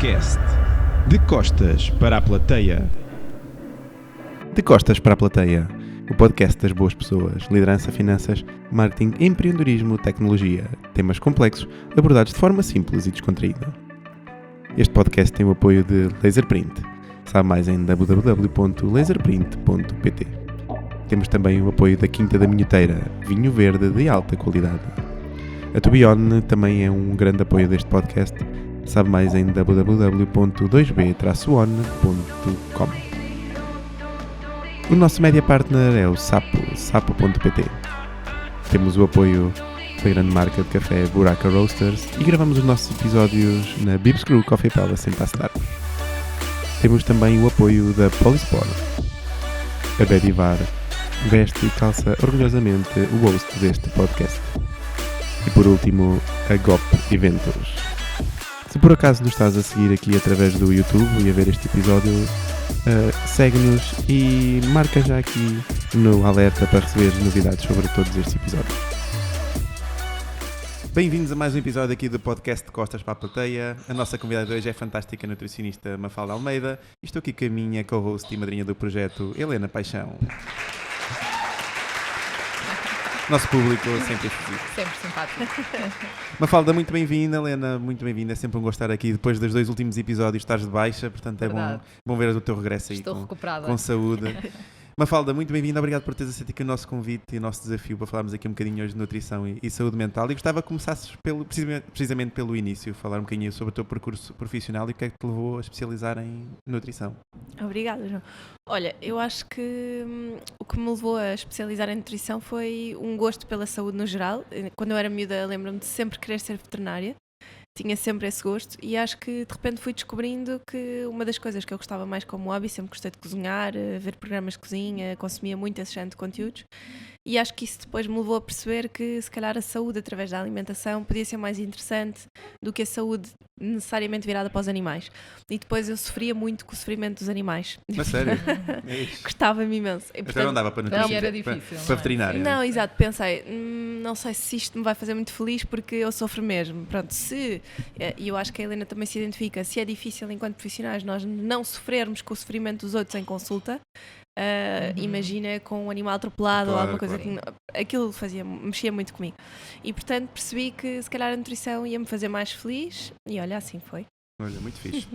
Podcast De Costas para a Plateia. De Costas para a Plateia, o podcast das boas pessoas, liderança, finanças, marketing, empreendedorismo, tecnologia, temas complexos abordados de forma simples e descontraída. Este podcast tem o apoio de Laserprint. Sabe mais em www.laserprint.pt. Temos também o apoio da Quinta da Minhoteira, vinho verde de alta qualidade. A Tubione também é um grande apoio deste podcast. Sabe mais em www.2b-one.com. O nosso media partner é o sapo.pt. Temos o apoio da grande marca de café Buraca Roasters e gravamos os nossos episódios na Bibs Crew Coffee Palace em Passo de Arcos. Temos também o apoio da Polisport. A Bedivar veste e calça orgulhosamente o host deste podcast. E por último, a GOP Eventos. Se por acaso nos estás a seguir aqui através do YouTube e a ver este episódio, segue-nos e marca já aqui no alerta para receber novidades sobre todos estes episódios. Bem-vindos a mais um episódio aqui do podcast de Costas para a Plateia. A nossa convidada de hoje é a fantástica nutricionista Mafalda Almeida e estou aqui com a minha co-host e madrinha do projeto, Helena Paixão. Nosso público sempre efusivo. Sempre simpático. Mafalda, muito bem-vinda. Helena, muito bem-vinda. É sempre um gosto estar aqui. Depois dos 2 últimos episódios estás de baixa, portanto é bom ver o teu regresso aí. Estou recuperada. Com saúde. Mafalda, muito bem-vinda. Obrigado por teres aceito aqui o nosso convite e o nosso desafio para falarmos aqui um bocadinho hoje de nutrição e saúde mental. E gostava que começasses precisamente pelo início, falar um bocadinho sobre o teu percurso profissional e o que é que te levou a especializar em nutrição. Obrigada, João. Olha, eu acho que o que me levou a especializar em nutrição foi um gosto pela saúde no geral. Quando eu era miúda, lembro-me de sempre querer ser veterinária. Tinha sempre esse gosto e acho que de repente fui descobrindo que uma das coisas que eu gostava mais como hobby, sempre gostei de cozinhar, ver programas de cozinha, consumia muito esse género de conteúdos e acho que isso depois me levou a perceber que se calhar a saúde através da alimentação podia ser mais interessante do que a saúde necessariamente virada para os animais. E depois eu sofria muito com o sofrimento dos animais. Mas sério? Gostava-me imenso. E, portanto, não dava para nutrição. Não, era difícil. Para veterinária. Não, exato. Pensei, não sei se isto me vai fazer muito feliz porque eu sofro mesmo. Pronto, e eu acho que a Helena também se identifica, se é difícil enquanto profissionais nós não sofrermos com o sofrimento dos outros em consulta, imagina com um animal atropelado ou alguma coisa que aquilo mexia muito comigo. E portanto percebi que se calhar a nutrição ia-me fazer mais feliz e olha, assim foi. Olha, muito fixe.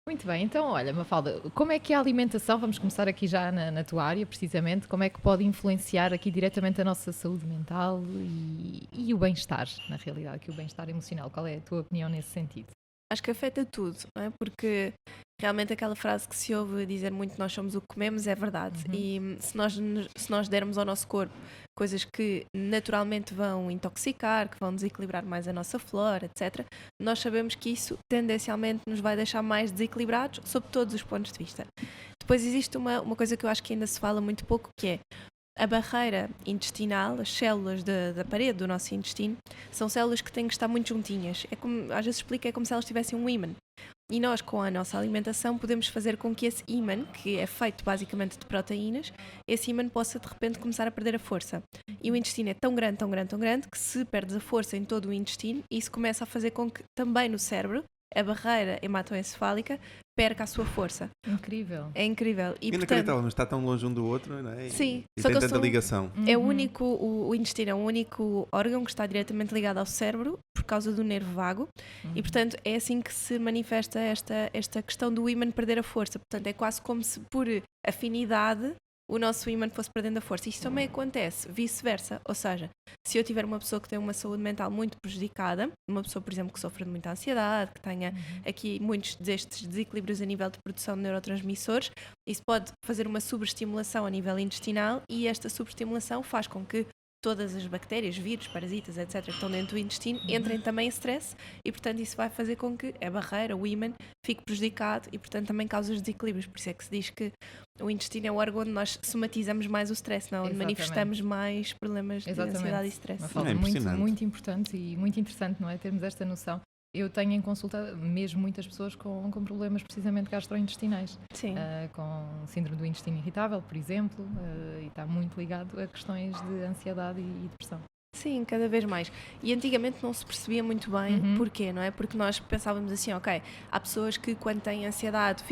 Muito bem, então olha, Mafalda, como é que a alimentação, vamos começar aqui já na tua área precisamente, como é que pode influenciar aqui diretamente a nossa saúde mental e o bem-estar, na realidade, que o bem-estar emocional, qual é a tua opinião nesse sentido? Acho que afeta tudo, não é? Porque realmente aquela frase que se ouve dizer muito nós somos o que comemos é verdade. E se nós dermos ao nosso corpo coisas que naturalmente vão intoxicar, que vão desequilibrar mais a nossa flora, etc., nós sabemos que isso tendencialmente nos vai deixar mais desequilibrados sob todos os pontos de vista. Depois existe uma coisa que eu acho que ainda se fala muito pouco, que é a barreira intestinal, as células da parede do nosso intestino, são células que têm que estar muito juntinhas. É como, às vezes explica, é como se elas tivessem um ímã. E nós, com a nossa alimentação, podemos fazer com que esse ímã, que é feito basicamente de proteínas, esse ímã possa de repente começar a perder a força. E o intestino é tão grande, tão grande, tão grande, que se perdes a força em todo o intestino, isso começa a fazer com que também no cérebro, a barreira hematoencefálica perca a sua força. Incrível. É incrível. E inacreditável, não está tão longe um do outro, não é? Sim. E tem tanta ligação. É o intestino é o único órgão que está diretamente ligado ao cérebro por causa do nervo vago e, portanto, é assim que se manifesta esta questão do ímã perder a força. Portanto, é quase como se por afinidade o nosso ímã fosse perdendo a força. Isto também acontece vice-versa, ou seja, se eu tiver uma pessoa que tem uma saúde mental muito prejudicada, uma pessoa, por exemplo, que sofre de muita ansiedade, que tenha aqui muitos destes desequilíbrios a nível de produção de neurotransmissores, isso pode fazer uma sobreestimulação a nível intestinal e esta sobreestimulação faz com que todas as bactérias, vírus, parasitas, etc., que estão dentro do intestino, entrem também em stress e, portanto, isso vai fazer com que a barreira, o ímã, fique prejudicado e, portanto, também causa os desequilíbrios. Por isso é que se diz que o intestino é o órgão onde nós somatizamos mais o stress, não? Onde manifestamos mais problemas de ansiedade e stress. Uma fala muito importante e muito interessante, não é? Termos esta noção. Eu tenho em consulta mesmo muitas pessoas com problemas precisamente gastrointestinais. Sim. Com síndrome do intestino irritável, por exemplo, e está muito ligado a questões de ansiedade e depressão. Sim, cada vez mais. E antigamente não se percebia muito bem porquê, não é? Porque nós pensávamos assim, ok, há pessoas que quando têm ansiedade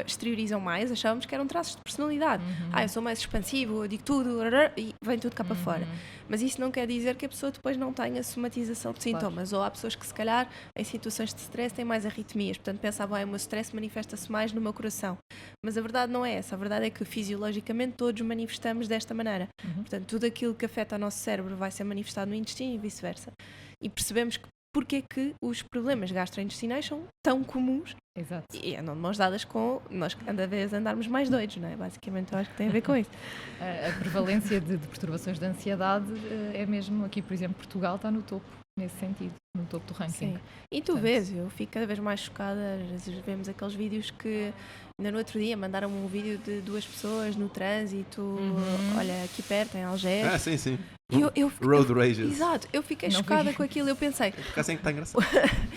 exteriorizam mais, achávamos que eram traços de personalidade. Eu sou mais expansivo, eu digo tudo, e vem tudo cá para fora. Mas isso não quer dizer que a pessoa depois não tenha somatização de sintomas. Ou há pessoas que se calhar em situações de stress têm mais arritmias, portanto pensavam, o meu stress manifesta-se mais no meu coração. Mas a verdade não é essa, a verdade é que fisiologicamente todos manifestamos desta maneira. Portanto, tudo aquilo que afeta o nosso cérebro vai ser manifestado no intestino e vice-versa. E percebemos que porque é que os problemas gastrointestinais são tão comuns. Exato. E andam de mãos dadas com nós cada vez andarmos mais doidos, não é? Basicamente eu acho que tem a ver com isso. A prevalência de perturbações de ansiedade é mesmo aqui, por exemplo, Portugal está no topo, nesse sentido, no topo do ranking. Sim. E tu vês, eu fico cada vez mais chocada, às vezes vemos aqueles vídeos que ainda no outro dia mandaram-me um vídeo de 2 pessoas no trânsito, olha, aqui perto, em Algés. Sim. Road rages. Exato, eu fiquei chocada com aquilo, eu pensei... Porque assim que está engraçado.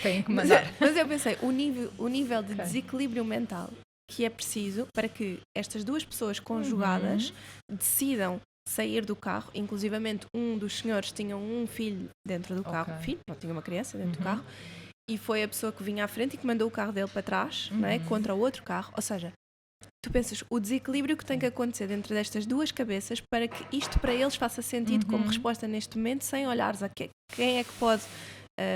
Tem que mandar. Mas eu pensei, o nível de desequilíbrio mental que é preciso para que estas 2 pessoas conjugadas decidam sair do carro, inclusivamente um dos senhores tinha um filho dentro do carro, filho, não tinha uma criança dentro do carro, e foi a pessoa que vinha à frente e que mandou o carro dele para trás, não é? Contra o outro carro, ou seja, tu pensas o desequilíbrio que tem que acontecer dentro destas 2 cabeças para que isto para eles faça sentido como resposta neste momento, sem olhares a quem é que pode...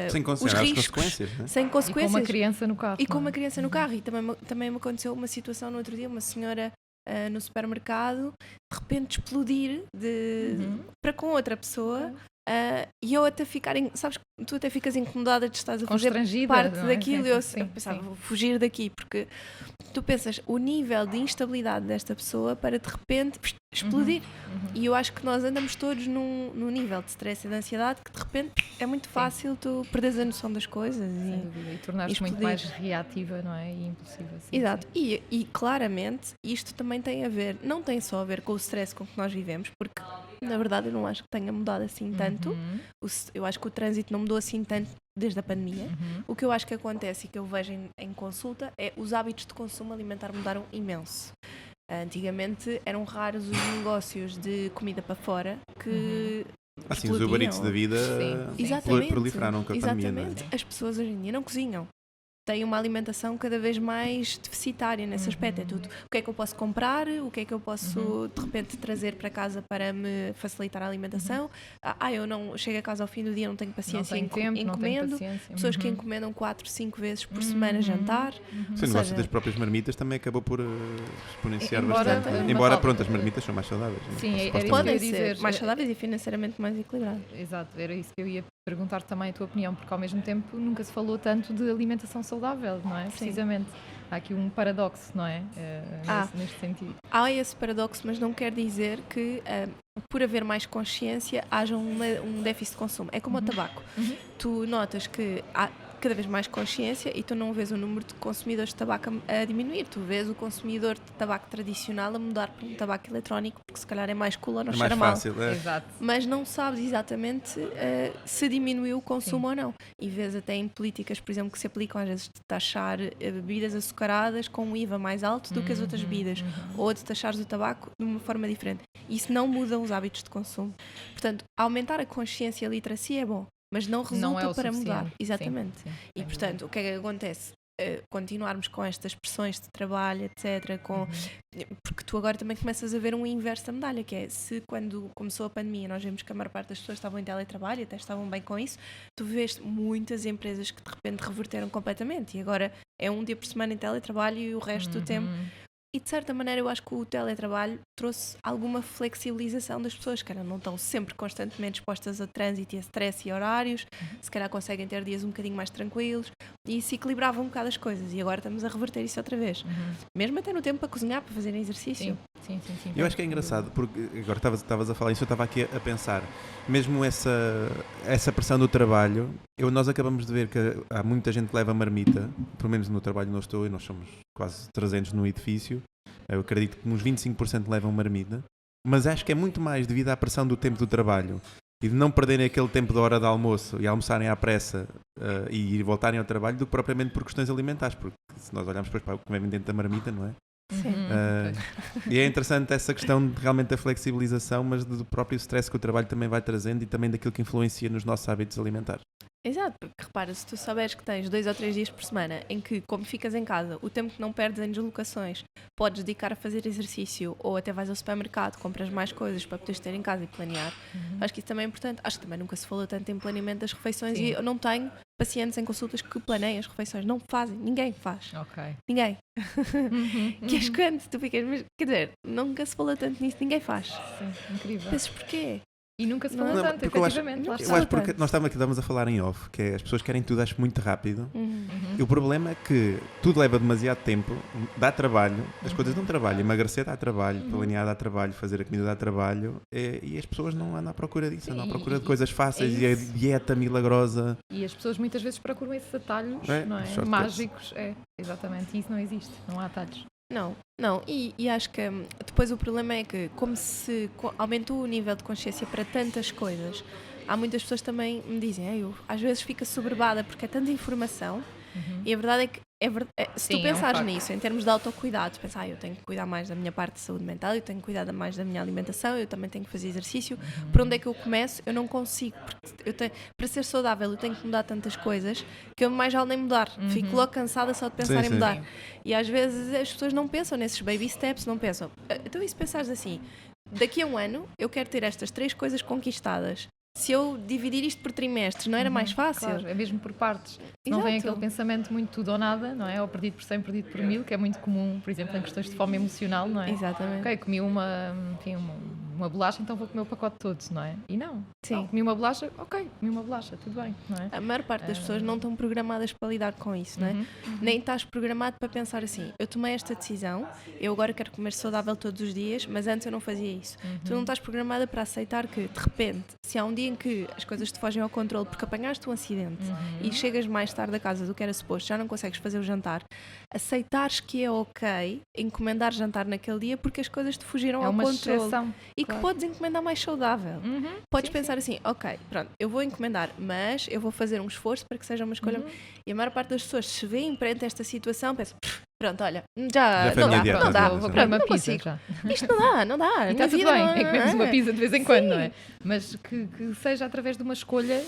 sem considerar as consequências, né? Sem consequências. E com uma criança no carro. E com uma criança no carro. E também me aconteceu uma situação no outro dia, uma senhora no supermercado, de repente explodir para com outra pessoa. E eu até ficar, sabes, tu até ficas incomodada de estar a fazer parte daquilo. Eu pensava, vou fugir daqui, porque tu pensas o nível de instabilidade desta pessoa para de repente explodir. E eu acho que nós andamos todos num nível de stress e de ansiedade que de repente é muito fácil tu perderes a noção das coisas e tornar-te muito mais reativa, não é? E impulsiva. Exato. E claramente isto também tem a ver, não tem só a ver com o stress com que nós vivemos, porque na verdade eu não acho que tenha mudado assim tanto. Eu acho que o trânsito não mudou assim tanto desde a pandemia. O que eu acho que acontece e que eu vejo em consulta é os hábitos de consumo alimentar mudaram imenso. Antigamente eram raros os negócios de comida para fora que assim, os Uber Eats da vida proliferaram com a pandemia. Exatamente. As pessoas hoje em dia não cozinham. Têm uma alimentação cada vez mais deficitária nesse aspecto. É tudo. O que é que eu posso comprar? O que é que eu posso, de repente, trazer para casa para me facilitar a alimentação? Eu não chego a casa ao fim do dia, não tenho paciência, encomendo. Não tenho paciência. Pessoas que encomendam 4, 5 vezes por semana jantar. Sim, o negócio das próprias marmitas também acabou por exponenciar bastante. Embora, pronto, as marmitas são mais saudáveis. Sim, podem ser mais saudáveis e financeiramente mais equilibradas. Exato, era isso que eu ia perguntar também a tua opinião, porque ao mesmo tempo nunca se falou tanto de alimentação saudável, não é? Sim. Precisamente. Há aqui um paradoxo, não é? Neste sentido. Há esse paradoxo, mas não quer dizer que por haver mais consciência haja um déficit de consumo. É como o tabaco. Tu notas que há cada vez mais consciência e tu não vês o número de consumidores de tabaco a diminuir. Tu vês o consumidor de tabaco tradicional a mudar para um tabaco eletrónico, porque se calhar é mais cool ou não cheira mal. Fácil, é. Exato. Mas não sabes exatamente se diminuiu o consumo ou não. E vês até em políticas, por exemplo, que se aplicam às vezes de taxar bebidas açucaradas com um IVA mais alto do que as outras bebidas, ou de taxares o tabaco de uma forma diferente. Isso não muda os hábitos de consumo. Portanto, aumentar a consciência e a literacia é bom, mas não resulta para mudar. Exatamente. Sim, e portanto, o que é que acontece? Continuarmos com estas pressões de trabalho, etc. Porque tu agora também começas a ver um inverso da medalha, que é se quando começou a pandemia nós vimos que a maior parte das pessoas estavam em teletrabalho e até estavam bem com isso, tu vês muitas empresas que de repente reverteram completamente e agora é um dia por semana em teletrabalho e o resto do tempo. E de certa maneira eu acho que o teletrabalho trouxe alguma flexibilização das pessoas, que não estão sempre constantemente expostas a trânsito e a stress e horários, se calhar conseguem ter dias um bocadinho mais tranquilos e isso equilibrava um bocado as coisas e agora estamos a reverter isso outra vez. Mesmo até no tempo para cozinhar, para fazerem exercício. Sim. Eu acho que é engraçado, porque agora estavas a falar isso, eu estava aqui a pensar, mesmo essa pressão do trabalho, nós acabamos de ver que há muita gente que leva marmita, pelo menos no trabalho onde eu estou, e nós somos quase 300 no edifício, eu acredito que uns 25% levam marmita, mas acho que é muito mais devido à pressão do tempo do trabalho e de não perderem aquele tempo da hora de almoço e almoçarem à pressa e voltarem ao trabalho do que propriamente por questões alimentares, porque se nós olharmos depois para o que vem dentro da marmita, não é? Sim. E é interessante essa questão de realmente da flexibilização, mas do próprio stress que o trabalho também vai trazendo e também daquilo que influencia nos nossos hábitos alimentares. Exato, porque repara, se tu souberes que tens 2 ou 3 dias por semana em que, como ficas em casa, o tempo que não perdes em deslocações, podes dedicar a fazer exercício ou até vais ao supermercado, compras mais coisas para poderes ter em casa e planear, acho que isso também é importante. Acho que também nunca se falou tanto em planeamento das refeições e eu não tenho pacientes em consultas que planeiem as refeições. Não fazem, ninguém faz. Ok. Ninguém. Que é chocante, tu ficas, mas quer dizer, nunca se falou tanto nisso, ninguém faz. Sim, incrível. Pensas porquê? E nunca se falou Não, tanto, porque eu acho- efetivamente. lá Eu está. acho porque nós estávamos a falar em off, que é as pessoas querem tudo, acho muito rápido. E o problema é que tudo leva demasiado tempo, dá trabalho, as coisas dão trabalho, emagrecer dá trabalho, planear dá trabalho, fazer a comida dá trabalho, e as pessoas não andam à procura disso, andam à procura de coisas fáceis e a isso. dieta milagrosa. E as pessoas muitas vezes procuram esses atalhos, não é? shortcuts. Mágicos. É, exatamente. E isso não existe. Não há atalhos. Não, e acho que depois o problema é que, como se aumentou o nível de consciência para tantas coisas, há muitas pessoas que também me dizem, eu às vezes fico assoberbada porque é tanta informação, e a verdade é que se Sim, tu é um pensares facto. nisso, em termos de autocuidado, tu pensas, eu tenho que cuidar mais da minha parte de saúde mental, eu tenho que cuidar mais da minha alimentação, eu também tenho que fazer exercício, por onde é que eu começo? Eu não consigo, porque para ser saudável eu tenho que mudar tantas coisas que eu mais já nem mudar, fico logo cansada só de pensar Sim, em sim. mudar. E às vezes as pessoas não pensam nesses baby steps, não pensam. Então, e se pensares assim, daqui a um ano eu quero ter estas 3 coisas conquistadas. Se eu dividir isto por trimestres, não era mais fácil? Claro, é mesmo por partes. Não vem Exato. aquele pensamento muito tudo ou nada, não é? Ou perdido por 100, perdido por 1000, que é muito comum, por exemplo, em questões de fome emocional, não é? Exatamente. Ok, comi uma bolacha, então vou comer o pacote todo, não é? E não. Sim. Não, comi uma bolacha, ok, comi uma bolacha, tudo bem, não é? A maior parte das pessoas não estão programadas para lidar com isso, não é? Nem estás programado para pensar assim, eu tomei esta decisão, eu agora quero comer saudável todos os dias, mas antes eu não fazia isso. Tu não estás programada para aceitar que, de repente, se há um dia em que as coisas te fogem ao controle porque apanhaste um acidente e chegas mais tarde a casa do que era suposto, já não consegues fazer o jantar, aceitares que é ok encomendar jantar naquele dia porque as coisas te fugiram É ao uma controle. exceção. E claro. que podes encomendar mais saudável. Podes Sim, pensar assim, ok, pronto, eu vou encomendar, mas eu vou fazer um esforço para que seja uma escolha. E a maior parte das pessoas se vêem perante esta situação, pensa, pronto, olha, Já foi a não minha dá, dieta, não dá, já, Vou já. comer uma não pizza consigo. já. Isto não dá. E A está minha tudo vida bem, não é que comemos uma pizza de vez em quando, Sim. não é? Mas que seja através de uma escolha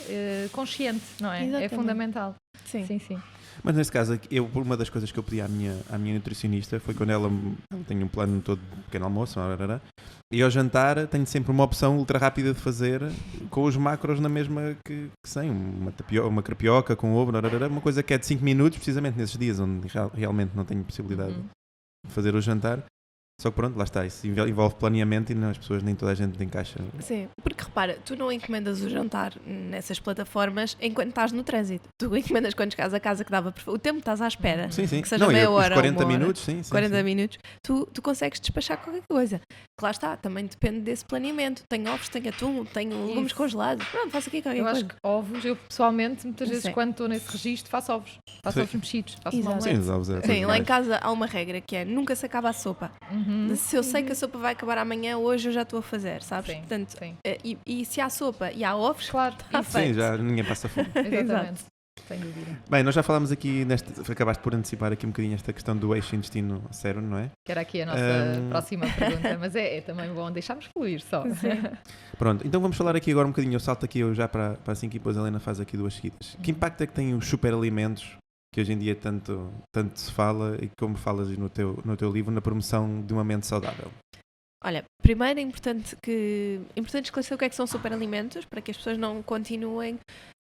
consciente, não é? Exatamente. É fundamental. Sim. Sim. Mas nesse caso, uma das coisas que eu pedi à minha nutricionista foi quando ela tem um plano todo de pequeno almoço, e ao jantar tenho sempre uma opção ultra rápida de fazer com os macros na mesma que sei, uma crepioca com ovo, uma coisa que é de 5 minutos, precisamente nesses dias onde realmente não tenho possibilidade de fazer o jantar. Só que pronto, lá está, isso envolve planeamento e as pessoas, nem toda a gente encaixa. Sim, porque repara, tu não encomendas o jantar nessas plataformas enquanto estás no trânsito. Tu encomendas quando chegas a casa que dava o tempo que estás à espera. Sim. Que seja Não, meia os hora, 40 uma hora, minutos, sim. 40 minutos, tu consegues despachar qualquer coisa. Que lá está, também depende desse planeamento. Tenho ovos, tenho atum, tenho legumes Isso. congelados. Pronto, faço aqui qualquer Eu coisa. acho que ovos, eu pessoalmente, muitas vezes Sim. quando estou nesse registro, faço ovos. Faço Sim. ovos mexidos, faço Exato. uma Sim, omelete. os ovos é Sim, lá em mais. casa há uma regra que é nunca se acaba a sopa. Se eu sei que a sopa vai acabar amanhã, hoje eu já estou a fazer, sabes? Sim, Portanto, sim. E se há sopa e há ovos, Claro, Tá isso, feito. Sim, já ninguém passa fome. exatamente. Sem dúvida. Bem, nós já falámos aqui, acabaste por antecipar aqui um bocadinho esta questão do eixo intestino-cérebro, não é? Que era aqui a nossa próxima pergunta, mas é também bom deixarmos fluir só. Pronto, então vamos falar aqui agora um bocadinho, eu salto aqui eu já para assim que depois a Helena faz aqui 2 seguidas. Que impacto é que têm os superalimentos, que hoje em dia tanto se fala e como falas no teu livro, na promoção de uma mente saudável? Olha, primeiro é importante esclarecer o que é que são superalimentos, para que as pessoas não continuem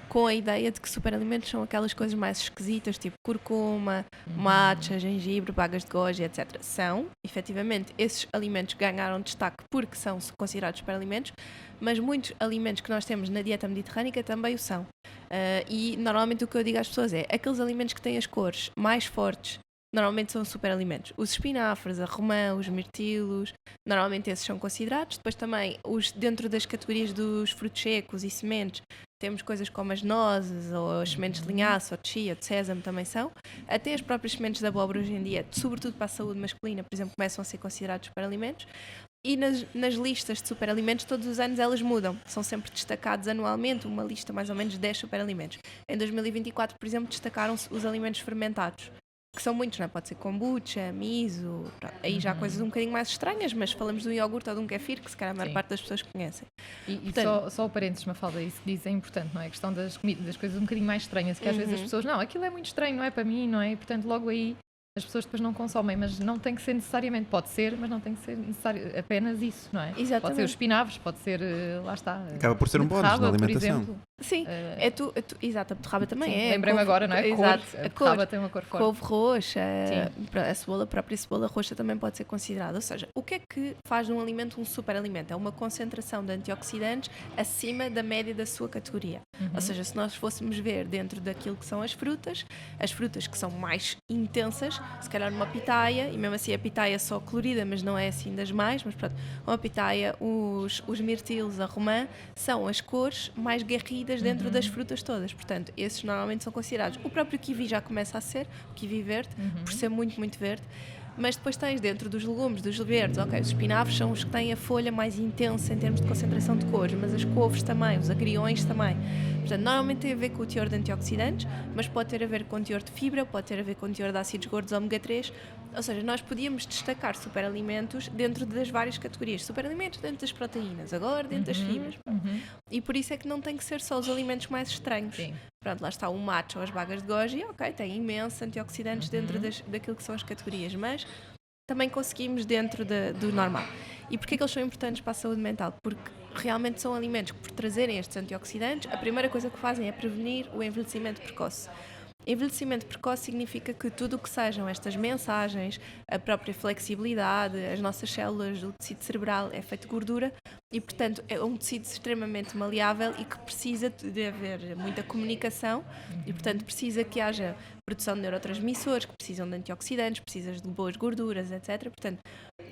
com a ideia de que superalimentos são aquelas coisas mais esquisitas, tipo curcuma, matcha, gengibre, bagas de goji, etc. São, efetivamente, esses alimentos ganharam destaque porque são considerados superalimentos, mas muitos alimentos que nós temos na dieta mediterrânica também o são. E normalmente o que eu digo às pessoas é, aqueles alimentos que têm as cores mais fortes, normalmente são superalimentos. Os espinafres, a romã, os mirtilos, normalmente esses são considerados. Depois também, dentro das categorias dos frutos secos e sementes, temos coisas como as nozes, ou as sementes de linhaça, ou de chia, ou de sésamo também são. Até as próprias sementes de abóbora hoje em dia, sobretudo para a saúde masculina, por exemplo, começam a ser considerados superalimentos. E nas listas de superalimentos, todos os anos elas mudam. São sempre destacados anualmente, uma lista mais ou menos de 10 superalimentos. Em 2024, por exemplo, destacaram-se os alimentos fermentados. que são muitos, não é? Pode ser kombucha, miso, pronto. Aí já há coisas um bocadinho mais estranhas, mas falamos de um iogurte ou de um kefir, que se calhar a maior parte das pessoas conhecem. E Portanto, só o parênteses, Mafalda, isso que diz é importante, não é? A questão das comidas, das coisas um bocadinho mais estranhas, que às vezes as pessoas, não, aquilo é muito estranho, não é para mim, não é? E, portanto, logo aí as pessoas depois não consomem, mas não tem que ser necessariamente, pode ser, mas não tem que ser necessário apenas isso, não é? Exatamente. Pode ser os espinavos, pode ser, lá está. Acaba por ser um bónus na alimentação. Sim, exato, a beterraba também é. Lembrei-me agora, não é? Exato, A beterraba tem uma cor forte. Couve roxa, a própria cebola roxa também pode ser considerada. Ou seja, o que é que faz de um alimento um superalimento? É uma concentração de antioxidantes acima da média da sua categoria. Ou seja, se nós fôssemos ver dentro daquilo que são as frutas que são mais intensas, se calhar uma pitaia, e mesmo assim a pitaia só colorida, mas não é assim das mais, mas pronto, uma pitaia, os mirtilos, a romã, são as cores mais garridas dentro das frutas todas. Portanto, esses normalmente são considerados. O próprio kiwi já começa a ser, o kiwi verde, por ser muito, muito verde. Mas depois tens dentro dos legumes, dos verdes, ok, os espinafres são os que têm a folha mais intensa em termos de concentração de cores, mas as couves também, os agriões também. Portanto, normalmente tem a ver com o teor de antioxidantes, mas pode ter a ver com o teor de fibra, pode ter a ver com o teor de ácidos gordos ômega 3, ou seja, nós podíamos destacar superalimentos dentro das várias categorias. Superalimentos dentro das proteínas, agora dentro das fibras. E por isso é que não tem que ser só os alimentos mais estranhos. Sim. Pronto, lá está o matcha ou as bagas de goji, ok, tem imensos antioxidantes dentro daquilo que são as categorias, mas também conseguimos dentro do normal. E porquê que eles são importantes para a saúde mental? Porque realmente são alimentos que, por trazerem estes antioxidantes, a primeira coisa que fazem é prevenir o envelhecimento precoce. Envelhecimento precoce significa que tudo o que sejam estas mensagens, a própria flexibilidade, as nossas células, o tecido cerebral é feito de gordura e, portanto, é um tecido extremamente maleável e que precisa de haver muita comunicação e, portanto, precisa que haja produção de neurotransmissores, que precisam de antioxidantes, precisas de boas gorduras, etc. Portanto,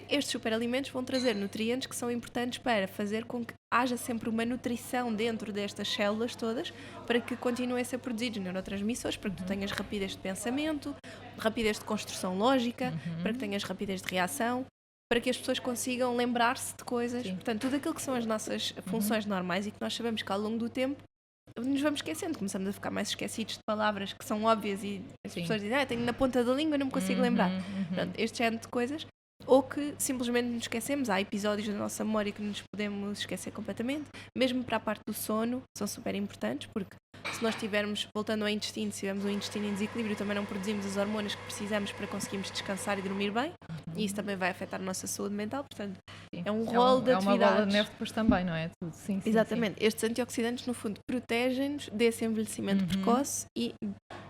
estes superalimentos vão trazer nutrientes que são importantes para fazer com que haja sempre uma nutrição dentro destas células todas para que continuem a ser produzidos neurotransmissores, para que tu tenhas rapidez de pensamento, rapidez de construção lógica, para que tenhas rapidez de reação, para que as pessoas consigam lembrar-se de coisas. Sim. Portanto, tudo aquilo que são as nossas funções normais e que nós sabemos que ao longo do tempo nos vamos esquecendo, começamos a ficar mais esquecidos de palavras que são óbvias e as pessoas dizem, tenho na ponta da língua e não me consigo lembrar. Portanto, este género de coisas, ou que simplesmente nos esquecemos. Há episódios da nossa memória que nos podemos esquecer completamente, mesmo para a parte do sono, são super importantes, porque se nós estivermos, voltando ao intestino, se tivermos um intestino em desequilíbrio, também não produzimos as hormonas que precisamos para conseguirmos descansar e dormir bem, e isso também vai afetar a nossa saúde mental, portanto, é um rol de atividades. É uma bola de neve depois também, não é? Tudo. Sim, exatamente. Sim. Estes antioxidantes, no fundo, protegem-nos desse envelhecimento precoce e,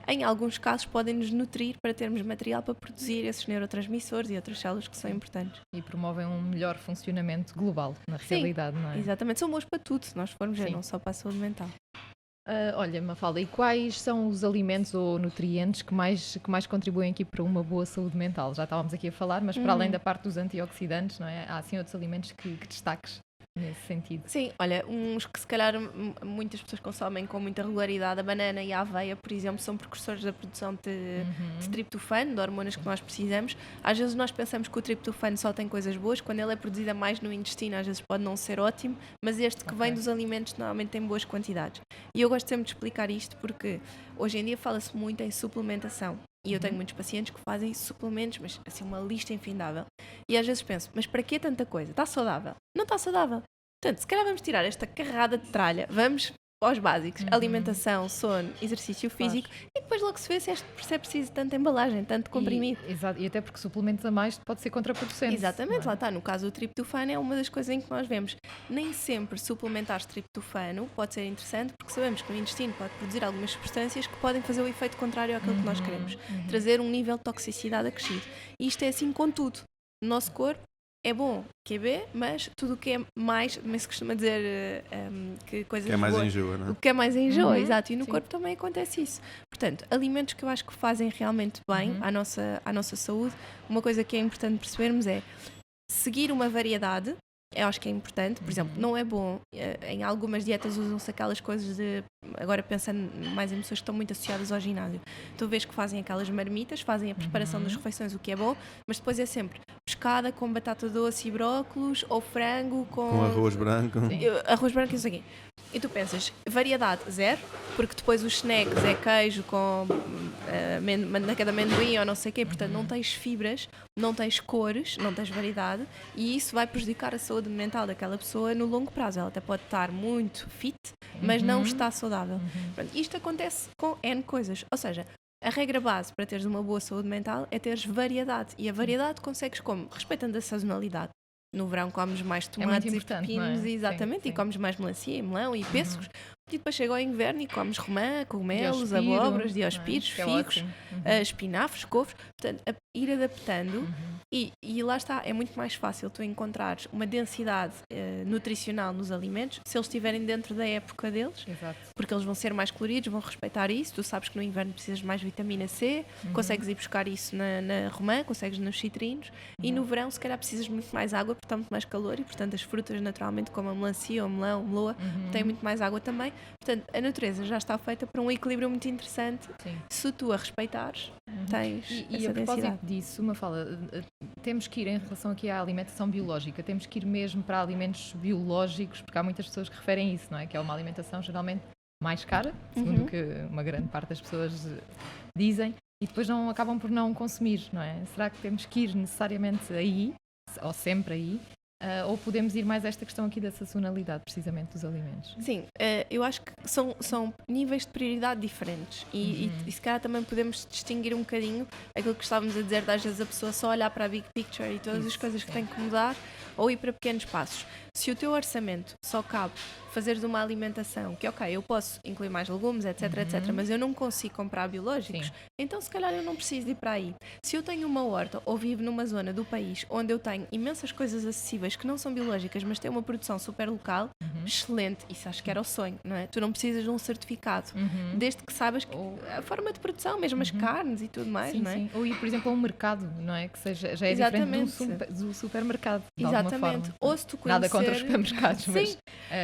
em alguns casos, podem-nos nutrir para termos material para produzir esses neurotransmissores e outras células que são importantes. E promovem um melhor funcionamento global, na realidade, não é? Exatamente. São bons para tudo, se nós formos ver, não só para a saúde mental. Olha, Mafalda, e quais são os alimentos ou nutrientes que mais contribuem aqui para uma boa saúde mental? Já estávamos aqui a falar, mas para além da parte dos antioxidantes, não é? Há assim outros alimentos que destaques nesse sentido? Sim, olha, uns que se calhar muitas pessoas consomem com muita regularidade, a banana e a aveia, por exemplo, são precursores da produção de triptofano, de hormonas que nós precisamos. Às vezes nós pensamos que o triptofano só tem coisas boas, quando ele é produzido mais no intestino, às vezes pode não ser ótimo, mas este que vem dos alimentos normalmente tem boas quantidades. E eu gosto sempre de explicar isto porque hoje em dia fala-se muito em suplementação. E eu tenho muitos pacientes que fazem suplementos, mas assim uma lista infindável. E às vezes penso, mas para que tanta coisa? Está saudável? Não está saudável. Portanto, se calhar vamos tirar esta carrada de tralha, vamos aos básicos, alimentação, sono, exercício físico, e depois logo se vê se é preciso tanta embalagem, tanto comprimido. Exato, e até porque suplementos a mais pode ser contraproducente. Exatamente, lá está. No caso do triptofano é uma das coisas em que nós vemos. Nem sempre suplementar triptofano pode ser interessante, porque sabemos que o intestino pode produzir algumas substâncias que podem fazer o efeito contrário àquilo que nós queremos. Trazer um nível de toxicidade acrescido. E isto é assim com tudo. No nosso corpo, é bom QB, mas tudo o que é mais, também se costuma dizer que coisas que é mais boas, enjoa, não é? o que é mais enjoa, exato, e no sim. corpo também acontece isso. Portanto, alimentos que eu acho que fazem realmente bem à nossa saúde, uma coisa que é importante percebermos é seguir uma variedade. Eu acho que é importante, por exemplo, não é bom, em algumas dietas usam-se aquelas coisas de, agora pensando mais em pessoas que estão muito associadas ao ginásio, tu vês que fazem aquelas marmitas, fazem a preparação das refeições, o que é bom, mas depois é sempre pescada com batata doce e brócolos, ou frango com arroz branco. arroz branco e não sei o quê. E tu pensas, variedade zero, porque depois os snacks é queijo com manteiga de amendoim ou não sei o quê, portanto não tens fibras, não tens cores, não tens variedade, e isso vai prejudicar a saúde mental daquela pessoa no longo prazo. Ela até pode estar muito fit, mas não está saudável. Pronto, isto acontece com N coisas, ou seja, a regra base para teres uma boa saúde mental é teres variedade, e a variedade consegues como? Respeitando a sazonalidade. No verão comes mais tomates e pepinos, exatamente, e comes mais melancia e melão e pêssegos. E depois chega ao inverno e comes romã, cogumelos, abóboras, diospíros, figos, espinafres, couves. Portanto, ir adaptando e lá está, é muito mais fácil tu encontrares uma densidade nutricional nos alimentos se eles estiverem dentro da época deles. Exato. Porque eles vão ser mais coloridos, vão respeitar isso. Tu sabes que no inverno precisas de mais vitamina C, consegues ir buscar isso na romã, consegues nos citrinos, e no verão se calhar precisas muito mais água porque está muito mais calor, e portanto as frutas naturalmente, como a melancia, o melão, a meloa, têm muito mais água também. Portanto, a natureza já está feita para um equilíbrio muito interessante. Sim. Se tu a respeitares, tens E essa a propósito densidade. disso, Mafalda, temos que ir em relação aqui à alimentação biológica, temos que ir mesmo para alimentos biológicos, porque há muitas pessoas que referem isso, não é? Que é uma alimentação geralmente mais cara, segundo o que uma grande parte das pessoas dizem, e depois acabam por não consumir, não é? Será que temos que ir necessariamente aí, ou sempre aí, ou podemos ir mais a esta questão aqui da sazonalidade, precisamente, dos alimentos? Sim, eu acho que são níveis de prioridade diferentes e se calhar também podemos distinguir um bocadinho aquilo que estávamos a dizer, de às vezes a pessoa só olhar para a big picture e todas as coisas que tem que mudar, ou ir para pequenos passos. Se o teu orçamento só cabe fazeres uma alimentação que, ok, eu posso incluir mais legumes, etc, etc, mas eu não consigo comprar biológicos, então se calhar eu não preciso de ir para aí. Se eu tenho uma horta ou vivo numa zona do país onde eu tenho imensas coisas acessíveis que não são biológicas, mas têm uma produção super local, excelente, isso acho que era o sonho, não é? Tu não precisas de um certificado, desde que saibas a forma de produção, mesmo as carnes e tudo mais, não é? Sim. Ou ir, por exemplo, a um mercado, não é? Que seja, já é Exatamente. diferente do supermercado, de Exatamente. alguma forma. Ou se tu conhecer... Nada contra os supermercados, Sim. mas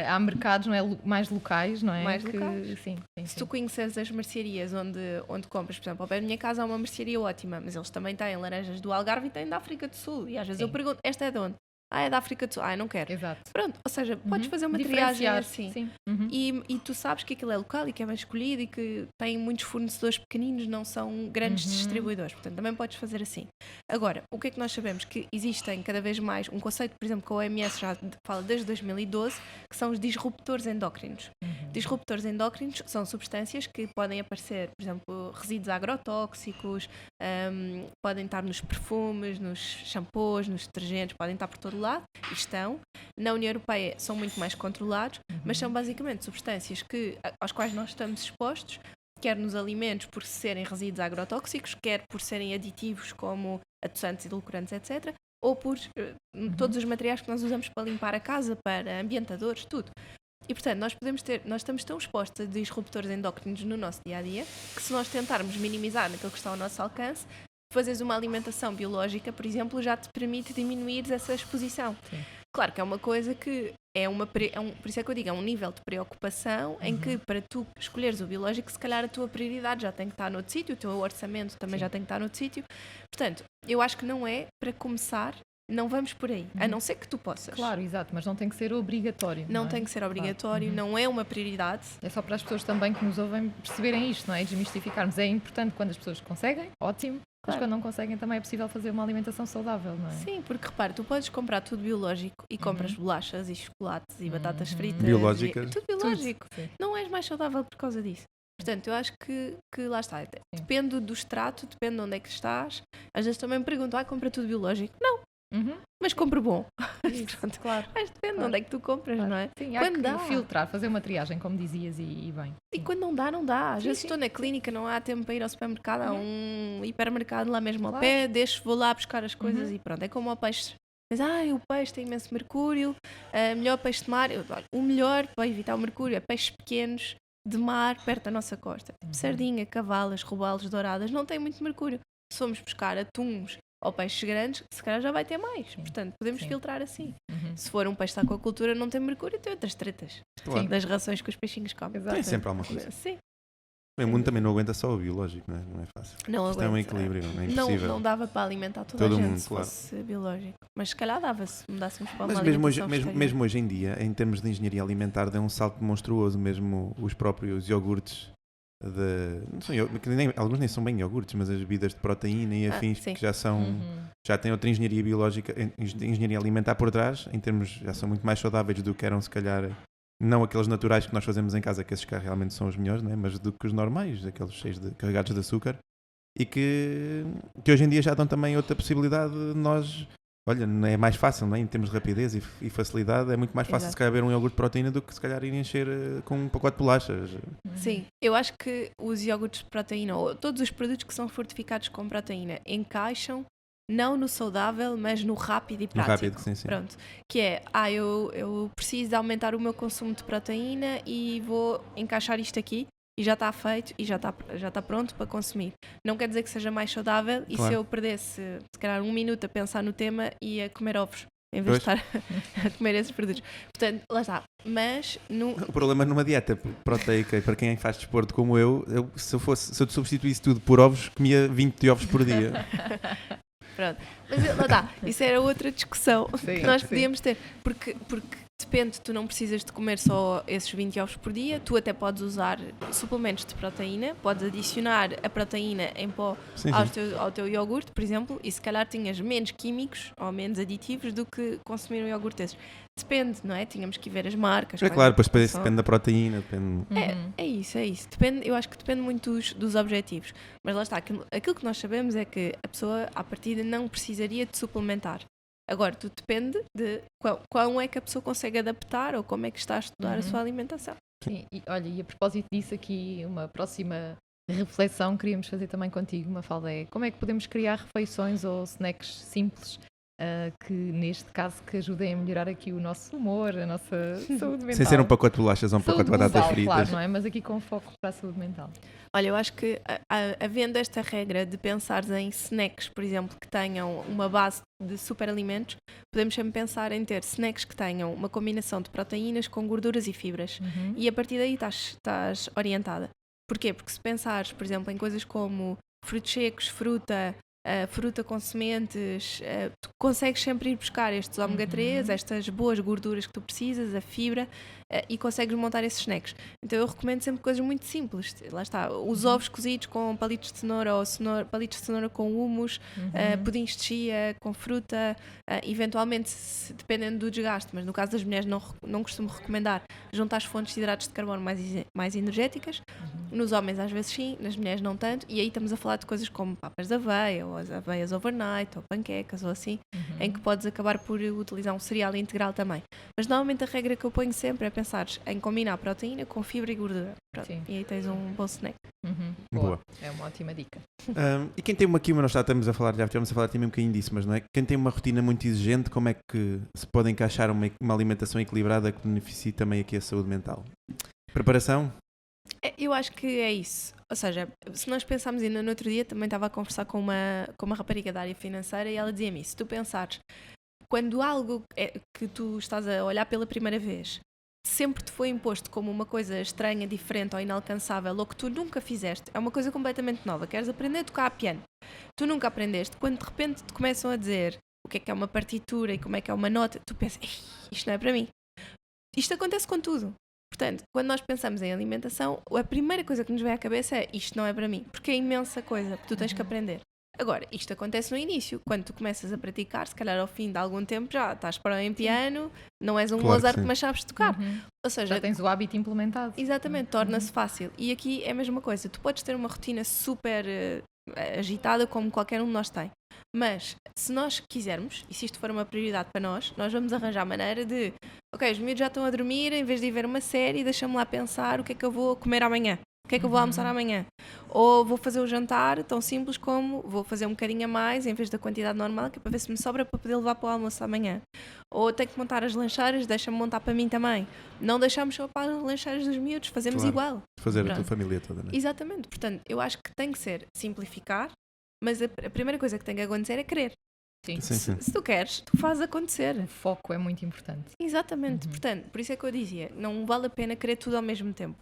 há mercados, não é, mais locais, não é? Mais locais. Sim. Se tu conheceres as mercearias onde compras, por exemplo, ao pé da minha casa há uma mercearia ótima, mas eles também têm laranjas do Algarve e têm da África do Sul. E às vezes eu pergunto, esta é de onde? É da África do Sul. Eu não quero. Exato. Pronto, ou seja, podes fazer uma triagem assim. Sim. E tu sabes que aquilo é local e que é bem escolhido e que tem muitos fornecedores pequeninos, não são grandes distribuidores. Portanto, também podes fazer assim. Agora, o que é que nós sabemos? Que existem cada vez mais um conceito, por exemplo, que a OMS já fala desde 2012, que são os disruptores endócrinos. Disruptores endócrinos são substâncias que podem aparecer, por exemplo, resíduos agrotóxicos, podem estar nos perfumes, nos shampoos, nos detergentes, podem estar por todo lado, e estão. Na União Europeia são muito mais controlados, mas são basicamente substâncias aos quais nós estamos expostos, quer nos alimentos por serem resíduos agrotóxicos, quer por serem aditivos como adoçantes, edulcorantes, etc., ou por todos os materiais que nós usamos para limpar a casa, para ambientadores, tudo. E portanto, nós estamos tão expostos a disruptores endócrinos no nosso dia-a-dia, que se nós tentarmos minimizar naquilo que está ao nosso alcance, fazeres uma alimentação biológica, por exemplo, já te permite diminuir essa exposição. Sim. Claro que é uma coisa que por isso é que eu digo, é um nível de preocupação em que para tu escolheres o biológico, se calhar a tua prioridade já tem que estar noutro sítio, o teu orçamento também já tem que estar noutro sítio. Portanto, eu acho que não é para começar, não vamos por aí, a não ser que tu possas. Claro, exato, mas não tem que ser obrigatório. Não tem que ser obrigatório, não é uma prioridade. É só para as pessoas também que nos ouvem perceberem isto, não é? Desmistificarmos. É importante quando as pessoas conseguem, ótimo, mas quando não conseguem também é possível fazer uma alimentação saudável, não é? Sim, porque repara, tu podes comprar tudo biológico e compras bolachas e chocolates e batatas fritas. Biológicas. Tudo biológico. Sim. Não és mais saudável por causa disso. Portanto, eu acho que lá está. Depende do extrato, depende de onde é que estás. Às vezes também me perguntam, compra tudo biológico? Não. Mas compro bom. Isso, Pronto. claro. Mas depende de onde é que tu compras, não é? Sim, há Quando que dá. filtrar, fazer uma triagem, como dizias, e bem. E quando não dá, não dá. Às vezes sim. estou na clínica, não há tempo para ir ao supermercado, há um hipermercado lá mesmo ao Claro. pé, vou lá buscar as coisas e pronto. É como ao peixe. Mas o peixe tem imenso mercúrio, melhor peixe de mar. O melhor para evitar o mercúrio é peixes pequenos de mar perto da nossa costa. Tipo sardinha, cavalas, robalos, douradas, não tem muito mercúrio. Se formos buscar atuns ou peixes grandes, se calhar já vai ter mais. Portanto, podemos filtrar assim. Se for um peixe de aquacultura, não tem mercúrio, tem outras tretas. Claro. Das rações que os peixinhos comem. Tem sempre alguma coisa. Sim. O mundo também não aguenta só o biológico, não é? Não é fácil. Não Isto é um aguenta. equilíbrio, não é Não, impossível. não dava para alimentar toda Todo a gente mundo, se claro. fosse biológico. Mas se calhar dava se mudássemos para uma Mas mesmo hoje, alimentação mesmo, vegetariana. mesmo hoje em dia, em termos de engenharia alimentar, deu um salto monstruoso. Mesmo os próprios iogurtes, não são alguns nem são bem iogurtes, mas as bebidas de proteína e afins, sim. que já são... Uhum. Já têm outra engenharia biológica, engenharia alimentar por trás, em termos, já são muito mais saudáveis do que eram, se calhar, não aqueles naturais que nós fazemos em casa, que esses cá realmente são os melhores, né? Mas do que os normais, aqueles cheios carregados de açúcar, e que hoje em dia já dão também outra possibilidade de nós, olha, é mais fácil, não é? Em termos de rapidez e facilidade, é muito mais fácil Exato. se calhar beber um iogurte de proteína do que se calhar ir encher com um pacote de bolachas. Sim, eu acho que os iogurtes de proteína, ou todos os produtos que são fortificados com proteína, encaixam não no saudável, mas no rápido e No prático. rápido, sim. Pronto. Que é, eu preciso de aumentar o meu consumo de proteína e vou encaixar isto aqui e já está feito e já está pronto para consumir. Não quer dizer que seja mais saudável e Claro. se eu perdesse, se calhar, 1 minuto a pensar no tema e a comer ovos, em vez de estar a comer esses produtos. Portanto, lá está. Mas O problema numa dieta proteica, para quem faz desporto como se eu substituísse tudo por ovos, comia 20 ovos por dia. Pronto. Mas lá está, isso era outra discussão Sim, que nós sim. podíamos ter, porque depende, tu não precisas de comer só esses 20 ovos por dia, tu até podes usar suplementos de proteína, podes adicionar a proteína em pó Sim, ao teu iogurte, por exemplo, e se calhar tinhas menos químicos ou menos aditivos do que consumir um iogurte desses. Depende, não é? Tínhamos que ver as marcas. É claro, depois depende da proteína, depende... Uhum. É isso. Depende, eu acho que depende muito dos objetivos. Mas lá está, aquilo que nós sabemos é que a pessoa, à partida, não precisaria de suplementar. Agora, tudo depende de quão é que a pessoa consegue adaptar ou como é que está a estudar a sua alimentação. Sim, e olha, e a propósito disso aqui, uma próxima reflexão que queríamos fazer também contigo, Mafalda, é como é que podemos criar refeições ou snacks simples que neste caso que ajudem a melhorar aqui o nosso humor, a nossa saúde mental. Sem ser um pacote de bolachas ou um pacote de Saúde batatas global, fritas. claro, não é? Mas aqui com foco para a saúde mental. Olha, eu acho que havendo esta regra de pensar em snacks, por exemplo, que tenham uma base de superalimentos, podemos sempre pensar em ter snacks que tenham uma combinação de proteínas com gorduras e fibras. Uhum. E a partir daí estás orientada. Porquê? Porque se pensares, por exemplo, em coisas como frutos secos, fruta com sementes, tu consegues sempre ir buscar estes ômega 3, estas boas gorduras que tu precisas, a fibra, e consegues montar esses snacks. Então eu recomendo sempre coisas muito simples. Lá está, os ovos cozidos com palitos de cenoura ou palitos de cenoura com hummus, pudins de chia com fruta, eventualmente, dependendo do desgaste, mas no caso das mulheres não costumo recomendar juntar as fontes de hidratos de carbono mais energéticas. Nos homens às vezes sim, nas mulheres não tanto, e aí estamos a falar de coisas como papas de aveia, ou as aveias overnight, ou panquecas, ou assim, em que podes acabar por utilizar um cereal integral também. Mas normalmente a regra que eu ponho sempre é pensar em combinar proteína com fibra e gordura. Pronto, e aí tens um bom snack. Boa. É uma ótima dica. E quem tem nós já estamos a falar também um bocadinho disso, mas não é? Quem tem uma rotina muito exigente, como é que se pode encaixar uma alimentação equilibrada que beneficie também aqui a saúde mental? Preparação? Eu acho que é isso. Ou seja, se nós pensarmos ainda no outro dia, também estava a conversar com uma rapariga da área financeira e ela dizia-me isso. Se tu pensares, quando algo que tu estás a olhar pela primeira vez sempre te foi imposto como uma coisa estranha, diferente ou inalcançável, ou que tu nunca fizeste, é uma coisa completamente nova. Queres aprender a tocar piano? Tu nunca aprendeste. Quando de repente te começam a dizer o que é uma partitura e como é que é uma nota, tu pensas, isto não é para mim. Isto acontece com tudo. Portanto, quando nós pensamos em alimentação, a primeira coisa que nos vem à cabeça é isto não é para mim, porque é imensa coisa que tu tens que aprender. Agora, isto acontece no início, quando tu começas a praticar, se calhar ao fim de algum tempo já estás para em piano, não és um Claro que Mozart, sim. mas sabes tocar. Ou seja, Já tens o hábito implementado. exatamente, torna-se fácil. E aqui é a mesma coisa, tu podes ter uma rotina super agitada como qualquer um de nós tem. Mas, se nós quisermos, e se isto for uma prioridade para nós vamos arranjar maneira de, ok, os miúdos já estão a dormir, em vez de ir ver uma série, deixa-me lá pensar o que é que eu vou comer amanhã, o que é que eu vou almoçar amanhã. Ou vou fazer o jantar, tão simples como vou fazer um bocadinho a mais, em vez da quantidade normal, que é para ver se me sobra para poder levar para o almoço amanhã. Ou tenho que montar as lancheiras, deixa-me montar para mim também. Não deixamos só para as lancheiras dos miúdos, fazemos Claro. igual. Fazer a tua Pronto. família toda, não é? Exatamente, portanto, eu acho que tem que ser simplificar, mas a primeira coisa que tem que acontecer é querer. Sim. Sim. Se tu queres, tu fazes acontecer. O foco é muito importante. Exatamente, portanto, por isso é que eu dizia, não vale a pena querer tudo ao mesmo tempo.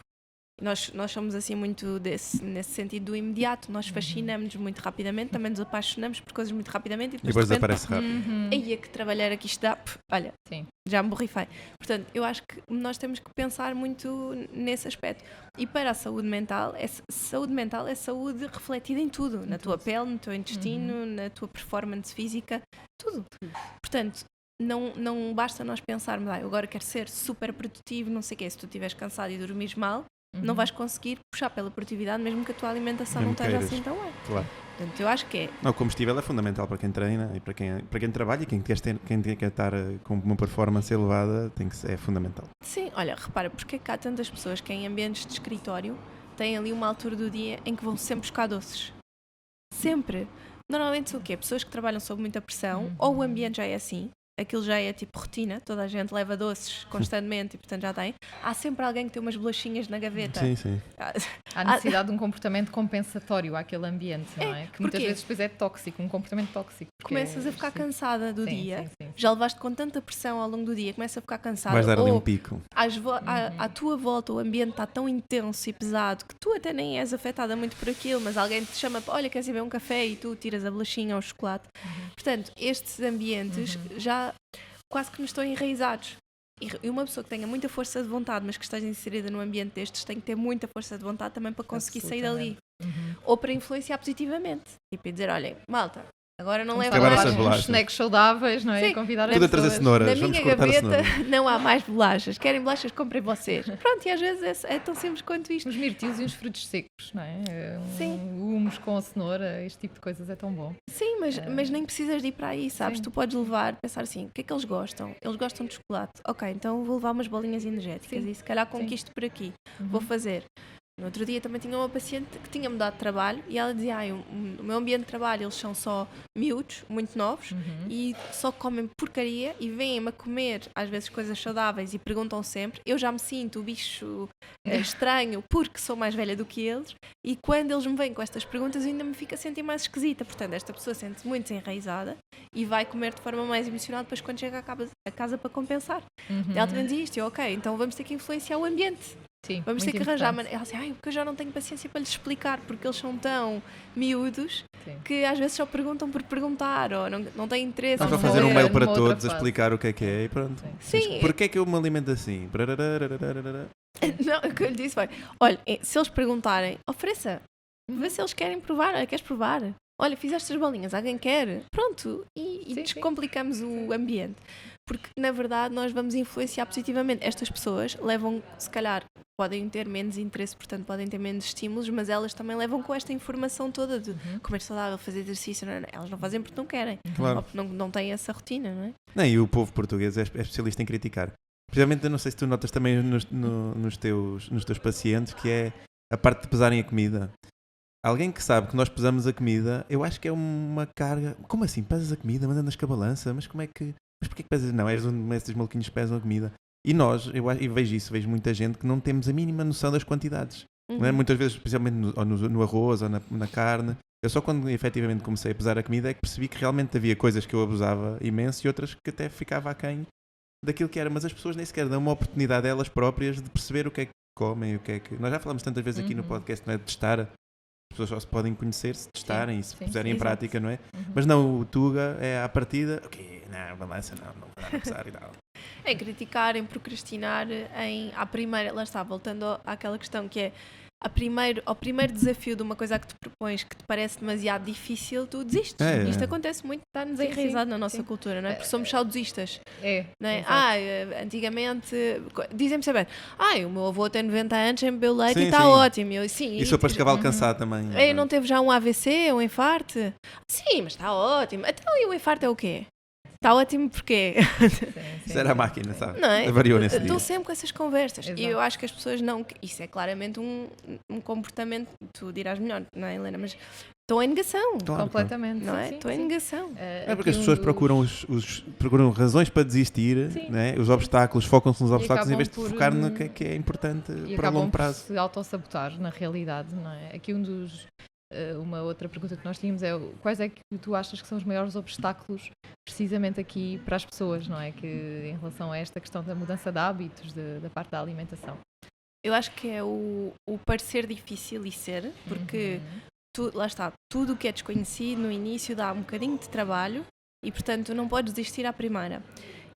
Nós somos assim muito nesse sentido do imediato, nós fascinamos-nos muito rapidamente, também nos apaixonamos por coisas muito rapidamente E depois de repente, desaparece rápido. Aí que trabalhar aqui isto dá, olha, Sim. já me borrifei. Portanto, eu acho que nós temos que pensar muito nesse aspecto. E para a saúde mental é saúde refletida em tudo, na tua pele, no teu intestino, na tua performance física, tudo. Portanto, não basta nós pensarmos, eu agora quero ser super produtivo, não sei o quê, se tu estiveres cansado e dormires mal, não vais conseguir puxar pela produtividade, mesmo que a tua alimentação Mesmo não esteja queiras. assim tão bem. Claro. Portanto, eu acho que é. Não, o combustível é fundamental para quem treina e para quem trabalha e quem quer estar com uma performance elevada é fundamental. Sim, olha, repara, porque é que há tantas pessoas que em ambientes de escritório têm ali uma altura do dia em que vão sempre buscar doces? Sempre. Normalmente são o quê? Pessoas que trabalham sob muita pressão, ou o ambiente já é assim, aquilo já é tipo rotina, toda a gente leva doces constantemente e portanto já tem. Há sempre alguém que tem umas bolachinhas na gaveta. Sim. Há necessidade de um comportamento compensatório àquele ambiente, não é? Que muitas porquê? vezes depois é tóxico, um comportamento tóxico. Começas a ficar cansada do Sim, dia, sim. já levaste com tanta pressão ao longo do dia, começa a ficar cansada. Vais dar ali ou um pico. à tua volta o ambiente está tão intenso e pesado que tu até nem és afetada muito por aquilo, mas alguém te chama, olha, queres ir beber um café e tu tiras a bolachinha ou o chocolate. Portanto, estes ambientes já quase que nos estão enraizados. E uma pessoa que tenha muita força de vontade, mas que esteja inserida num ambiente destes, tem que ter muita força de vontade também para conseguir sair dali. Ou para influenciar positivamente. Tipo, e dizer, olha, malta, agora não leva Acabar mais essas bolachas. Uns snacks saudáveis, não é? Sim. Convidar Tudo a as trazer pessoas. cenouras. na Vamos minha cortar a gaveta cenoura. não há mais bolachas. Querem bolachas? Comprem vocês. Pronto, e às vezes é tão simples quanto isto. Uns mirtilos e uns frutos secos, não é? Sim. Humos com a cenoura, este tipo de coisas é tão bom. Sim, mas nem precisas de ir para aí, sabes? Sim. Tu podes levar, pensar assim, o que é que eles gostam? Eles gostam de chocolate. Ok, então vou levar umas bolinhas energéticas Sim. e se calhar conquisto por aqui. Vou fazer. No outro dia também tinha uma paciente que tinha mudado de trabalho e ela dizia, o meu ambiente de trabalho, eles são só miúdos, muito novos e só comem porcaria e vêm-me a comer às vezes coisas saudáveis e perguntam sempre. Eu já me sinto o bicho estranho porque sou mais velha do que eles e quando eles me vêm com estas perguntas eu ainda me fico a sentir mais esquisita. Portanto, esta pessoa sente-se muito desenraizada e vai comer de forma mais emocional depois quando chega a casa para compensar. Ela também dizia isto, ok, então vamos ter que influenciar o ambiente. Sim, Vamos ter muito que arranjar importante. ela assim, porque eu já não tenho paciência para lhes explicar, porque eles são tão miúdos Sim. que às vezes só perguntam por perguntar ou não têm interesse. Dá Não, para não fazer um é mail para numa outra todos a fase. explicar o que é e pronto. Sim. Porquê é que eu me alimento assim? Não, o que eu lhe disse foi, olha, se eles perguntarem, ofereça, vê se eles querem provar, olha, queres provar? Olha, fiz estas bolinhas, alguém quer? Pronto, e Sim, descomplicamos o ambiente. Porque, na verdade, nós vamos influenciar positivamente. Estas pessoas levam, se calhar, podem ter menos interesse, portanto podem ter menos estímulos, mas elas também levam com esta informação toda de comer saudável, fazer exercício. Não. Elas não fazem porque não querem. Claro. Ou porque não têm essa rotina, não é? Não, e o povo português é especialista em criticar. Precisamente, eu não sei se tu notas também nos teus pacientes, que é a parte de pesarem a comida. Alguém que sabe que nós pesamos a comida, eu acho que é uma carga. Como assim? Pesas a comida? Mas andas com a balança? Mas como é que. Mas porquê que pesas? Não, és um desses maluquinhos que pesam a comida. E nós, eu vejo muita gente que não temos a mínima noção das quantidades. Não é? Muitas vezes, especialmente no arroz ou na carne. Eu só quando efetivamente comecei a pesar a comida é que percebi que realmente havia coisas que eu abusava imenso e outras que até ficava aquém daquilo que era. Mas as pessoas nem sequer dão uma oportunidade a elas próprias de perceber o que é que comem, o que é que... Nós já falamos tantas vezes aqui no podcast, não é? De testar. As pessoas só se podem conhecer se testarem e se puserem em exato. prática, não é? Mas não, o Tuga é à partida, ok, não, balança não vou dar a pesar e tal. É criticar, em procrastinar, à primeira, lá está, voltando àquela questão que é ao primeiro desafio de uma coisa que te propões que te parece demasiado difícil, tu desistes. É. Isto acontece muito, está-nos Sim, enraizado sim, na nossa sim. cultura, não é? Porque somos saudosistas. É. Não é? Exato. Antigamente dizem-me sempre, o meu avô tem 90 anos, sempre bebeu leite Sim, e está sim. ótimo. Eu, sim, E sopas de cavalo cansado também. não teve já um AVC, um infarto? Sim, mas está ótimo. Então, e o infarto é o quê? Está ótimo porquê? Isso era a máquina, sabe? Não é? Variou nesse dia. Estou sempre com essas conversas. Exato. E eu acho que as pessoas não... Isso é claramente um comportamento, tu dirás melhor, não é, Helena? Mas estão em negação, Claro, Completamente. não sim, é? sim, Estão em sim. negação. É porque as pessoas procuram razões para desistir, Sim. né? Os obstáculos, focam-se nos obstáculos em vez de acabam por, focar no que é importante E para o longo acabam por prazo. se autossabotar, na realidade, não é? Aqui uma outra pergunta que nós tínhamos é quais é que tu achas que são os maiores obstáculos precisamente aqui para as pessoas, não é? Que em relação a esta questão da mudança de hábitos, da parte da alimentação. Eu acho que é o parecer difícil e ser, porque lá está, tudo o que é desconhecido no início dá um bocadinho de trabalho e, portanto, não podes desistir à primeira.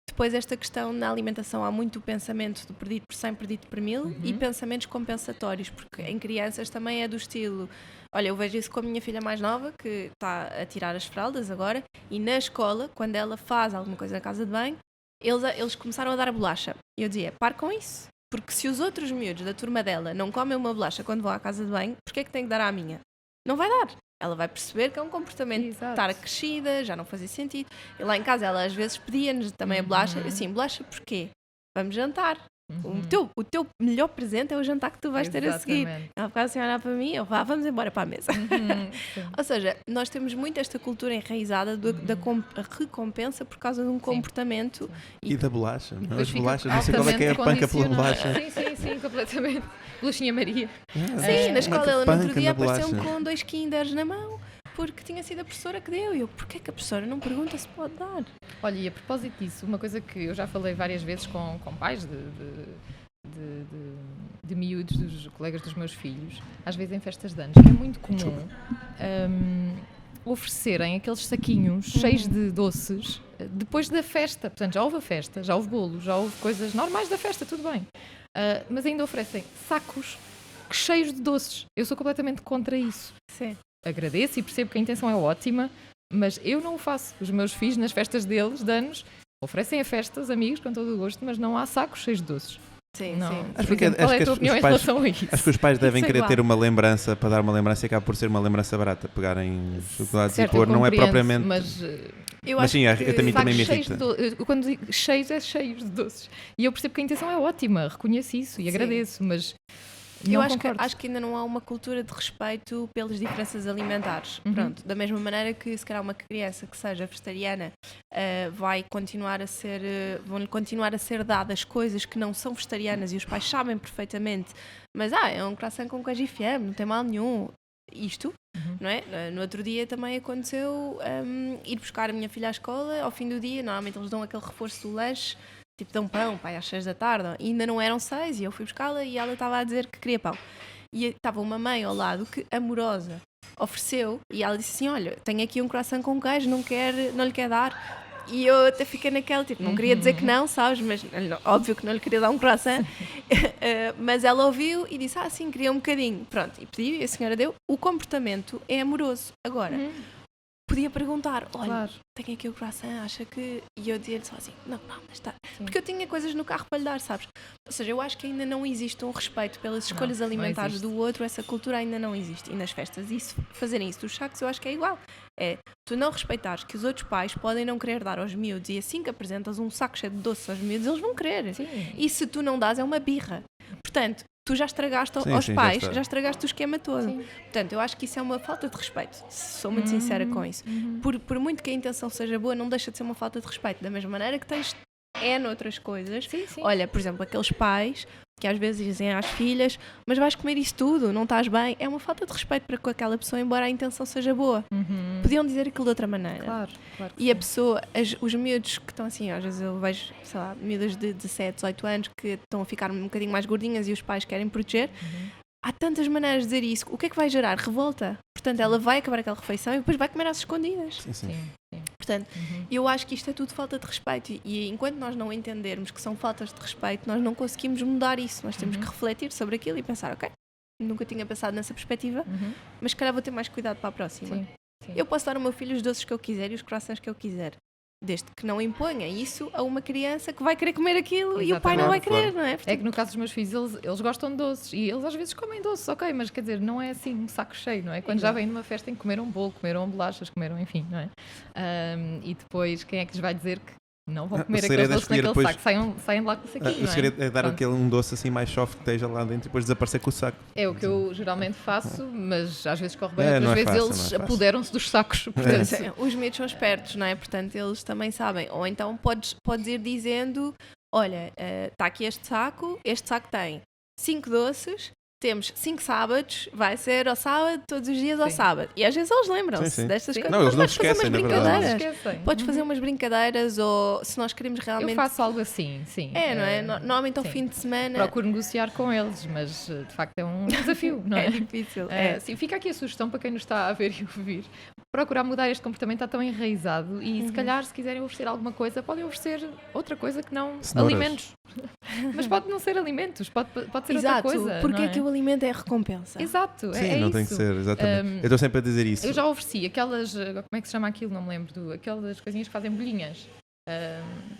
Depois, esta questão na alimentação, há muito o pensamento do perdido por 100, perdido por 1000 e pensamentos compensatórios, porque em crianças também é do estilo, olha, eu vejo isso com a minha filha mais nova, que está a tirar as fraldas agora, e na escola, quando ela faz alguma coisa na casa de banho, eles começaram a dar bolacha. E eu dizia, pare com isso, porque se os outros miúdos da turma dela não comem uma bolacha quando vão à casa de banho, porquê é que tem que dar à minha? Não vai dar. Ela vai perceber que é um comportamento de estar crescida, já não fazia sentido. E lá em casa ela às vezes pedia-nos também a bolacha. Eu assim, bolacha porquê? Vamos jantar. O teu melhor presente é o jantar que tu vais ter a seguir. Ela ficava assim a olhar para mim, eu vamos embora para a mesa. Ou seja, nós temos muito esta cultura enraizada da recompensa por causa de um comportamento. E da bolacha. As bolachas, não sei qual é que é a panca pela bolacha. Sim, completamente. Bolachinha Maria. Sim, na escola ela no outro dia apareceu bolacha. com 2 Kinders na mão, porque tinha sido a professora que deu. E eu, porquê que a professora não pergunta se pode dar? Olha, e a propósito disso, uma coisa que eu já falei várias vezes com pais de miúdos, dos colegas dos meus filhos, às vezes em festas de anos, que é muito comum oferecerem aqueles saquinhos cheios de doces depois da festa. Portanto, já houve a festa, já houve bolo, já houve coisas normais da festa, tudo bem. Mas ainda oferecem sacos cheios de doces. Eu sou completamente contra isso. Sim. Agradeço e percebo que a intenção é ótima, mas eu não o faço. Os meus filhos, nas festas deles, de anos, oferecem a festas, amigos, com todo o gosto, mas não há sacos cheios de doces. Sim, não. sim. Acho Qual é a tua opinião em relação a isso? Acho que os pais devem Isso é querer igual. ter uma lembrança, para dar uma lembrança, e acaba por ser uma lembrança barata. Pegarem chocolates Certo, e pôr, eu não é compreendo, propriamente. Mas, Mas sim, eu também me cheios irrita. quando digo cheios, é cheios de doces. E eu percebo que a intenção é ótima, reconheço isso e agradeço, mas Eu não acho concordo. que ainda não há uma cultura de respeito pelas diferenças alimentares. Pronto, da mesma maneira que se calhar uma criança que seja vegetariana vão-lhe continuar a ser dadas coisas que não são vegetarianas e os pais sabem perfeitamente, mas é um croissant com queijo e fiambre, não tem mal nenhum. Isto, não é? No outro dia também aconteceu ir buscar a minha filha à escola, ao fim do dia, normalmente eles dão aquele reforço do lanche, tipo dão pão, pai, às 6 da tarde, e ainda não eram 6, e eu fui buscá-la e ela estava a dizer que queria pão. E estava uma mãe ao lado que, amorosa, ofereceu, e ela disse assim, olha, tenho aqui um croissant com queijo, não lhe quer dar. E eu até fiquei naquela, tipo, não queria dizer que não, sabes, mas óbvio que não lhe queria dar um croissant, mas ela ouviu e disse, sim, queria um bocadinho. Pronto, e pedi, e a senhora deu. O comportamento é amoroso. Agora, podia perguntar, olha, Claro. tenho aqui o croissant, acha que... E eu dizia-lhe só assim, não, está. Sim. Porque eu tinha coisas no carro para lhe dar, sabes? Ou seja, eu acho que ainda não existe um respeito pelas escolhas não alimentares existe. do outro, essa cultura ainda não existe. E nas festas, fazerem isso dos sacos, eu acho que é igual. É, tu não respeitares que os outros pais podem não querer dar aos miúdos e assim que apresentas um saco cheio de doces aos miúdos, eles vão querer. Sim. E se tu não dás, é uma birra. Portanto, tu já estragaste Sim, aos sim, pais, já já estragaste o esquema todo. Sim. Portanto, eu acho que isso é uma falta de respeito. Sou muito sincera com isso. Por muito que a intenção seja boa, não deixa de ser uma falta de respeito. Da mesma maneira que tens noutras coisas. Sim, sim. Olha, por exemplo, aqueles pais que às vezes dizem às filhas, mas vais comer isso tudo, não estás bem. É uma falta de respeito para com aquela pessoa, embora a intenção seja boa. Podiam dizer aquilo de outra maneira. Claro que E a sim. pessoa, os miúdos que estão assim, às vezes eu vejo, sei lá, miúdas de 17, 18 anos que estão a ficar um bocadinho mais gordinhas e os pais querem proteger. Há tantas maneiras de dizer isso. O que é que vai gerar? Revolta. Portanto, ela vai acabar aquela refeição e depois vai comer às escondidas. Sim. Sim. Portanto, eu acho que isto é tudo falta de respeito e enquanto nós não entendermos que são faltas de respeito, nós não conseguimos mudar isso. Nós temos que refletir sobre aquilo e pensar, ok, nunca tinha pensado nessa perspectiva, mas se calhar vou ter mais cuidado para a próxima. Sim. Sim. Eu posso dar ao meu filho os doces que eu quiser e os croissants que eu quiser, desde que não imponha isso a uma criança que vai querer comer aquilo e o pai não vai Claro, querer, não é? É que no caso dos meus filhos, eles gostam de doces e eles às vezes comem doces, ok, mas quer dizer, não é assim um saco cheio, não é? Quando já vêm numa festa em que comeram um bolo, comeram bolachas, comeram, enfim, não é? E depois quem é que lhes vai dizer que não vão comer aqueles segredo é doces escolher naquele depois- saco? Saem de lá com o saquinho, O não é? segredo é dar Pronto. aquele um doce assim mais soft que esteja lá dentro e depois desaparecer com o saco. É o que eu geralmente faço, mas às vezes corre bem, É, outras não é vezes fácil, eles não é fácil. apoderam-se dos sacos. Portanto, Sim, os miúdos são espertos, não é? Portanto, eles também sabem. Ou então podes ir dizendo, olha, está aqui este saco tem 5 doces, temos 5 sábados, vai ser ao sábado, todos os dias ao Sim. sábado. E às vezes eles lembram-se Sim, sim. destas Sim. coisas. Não, eles não Mas podes fazer esquecem, umas na verdade. brincadeiras. Esquecem. Podes fazer umas brincadeiras, ou se nós queremos Eu realmente... faço algo assim, sim. Não é? Normalmente ao sim. fim de semana... Procuro negociar com eles, mas de facto é um desafio, não é? É difícil. Sim, fica aqui a sugestão para quem nos está a ver e ouvir. Procurar mudar este comportamento está tão enraizado e se calhar se quiserem oferecer alguma coisa, podem oferecer outra coisa que não Cenouras. alimentos. Mas pode não ser alimentos, pode ser Exato, outra coisa. porque não é que o alimento é a recompensa. Exato, Sim, é não isso. tem que ser, exatamente. Eu estou sempre a dizer isso. Eu já ofereci aquelas, como é que se chama aquilo? Não me lembro. Aquelas coisinhas que fazem bolinhas.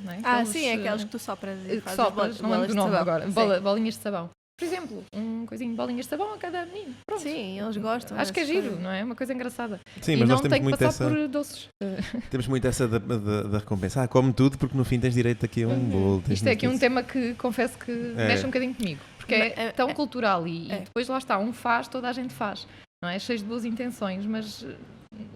Não é? Sim, aquelas que tu sopras e que fazes sopras, não lembro bolas do de nome sabão. agora. Sim. Bolinhas de sabão. Por exemplo, um coisinho de bolinhas de sabão a cada menino. Pronto. Sim, eles gostam. Acho que é dessas giro, coisas. não é? Uma coisa engraçada. Sim, e mas não nós temos tem que muito passar essa... por doces. Temos muito essa da recompensa. Come tudo porque no fim tens direito aqui a um bolo. tens Isto é aqui um isso. tema que confesso que mexe um bocadinho comigo. Porque é tão cultural e depois lá está, um faz, toda a gente faz. Não é? Cheio de boas intenções, mas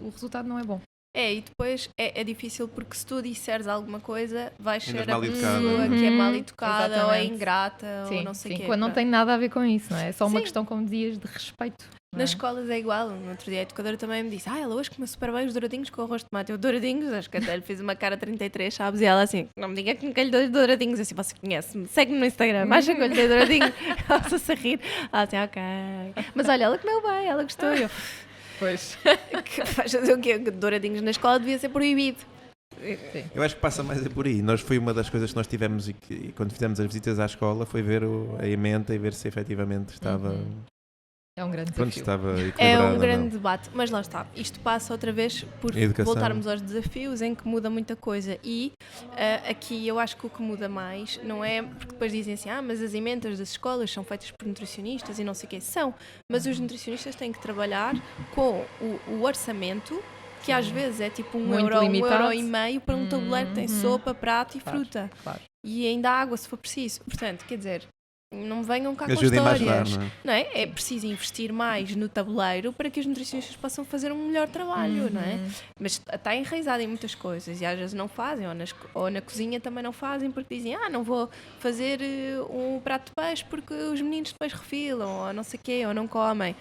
o resultado não é bom. E depois é difícil porque se tu disseres alguma coisa, vais Ainda ser és a mal educada. pessoa que é mal educada ou é Exatamente. ingrata Sim, ou não sei o quê. quando não Pronto. tem nada a ver com isso, não é? É só uma Sim. questão, como dizias, de respeito. não é? Nas escolas é igual. No outro dia a educadora também me disse: ela hoje comeu super bem os douradinhos com arroz de tomate. Eu, douradinhos? Acho que até lhe fiz uma cara 33, sabes? E ela assim: não me diga que nunca lhe dou douradinhos. Assim, você conhece-me, segue-me no Instagram, acha que eu lhe dei douradinhos? Ela se a rir. Ela assim: ok. Mas olha, ela comeu bem, ela gostou. Eu, Pois. que vais fazer o quê? Douradinhos na escola devia ser proibido. Eu acho que passa mais por aí. Foi uma das coisas que nós tivemos e quando fizemos as visitas à escola foi ver a ementa e ver se efetivamente estava... É um grande Pronto, desafio. estava É equilibrado um ou grande não. debate, mas lá está. Isto passa outra vez por A educação. voltarmos aos desafios em que muda muita coisa. E aqui eu acho que o que muda mais não é porque depois dizem assim: mas as emendas das escolas são feitas por nutricionistas e não sei o que são. Mas os nutricionistas têm que trabalhar com o orçamento, que às vezes é tipo Muito €1, limitado. €1,50 para um tabuleiro que tem sopa, prato e Claro, fruta. claro. E ainda água se for preciso. Portanto, quer dizer, não me venham cá com Ajudem-me a histórias. ajudar, não é? Não é? É preciso investir mais no tabuleiro para que os nutricionistas possam fazer um melhor trabalho, não é? Mas está enraizado em muitas coisas e às vezes não fazem, ou na cozinha também não fazem porque dizem: não vou fazer um prato de peixe porque os meninos depois refilam, ou não sei o quê, ou não comem.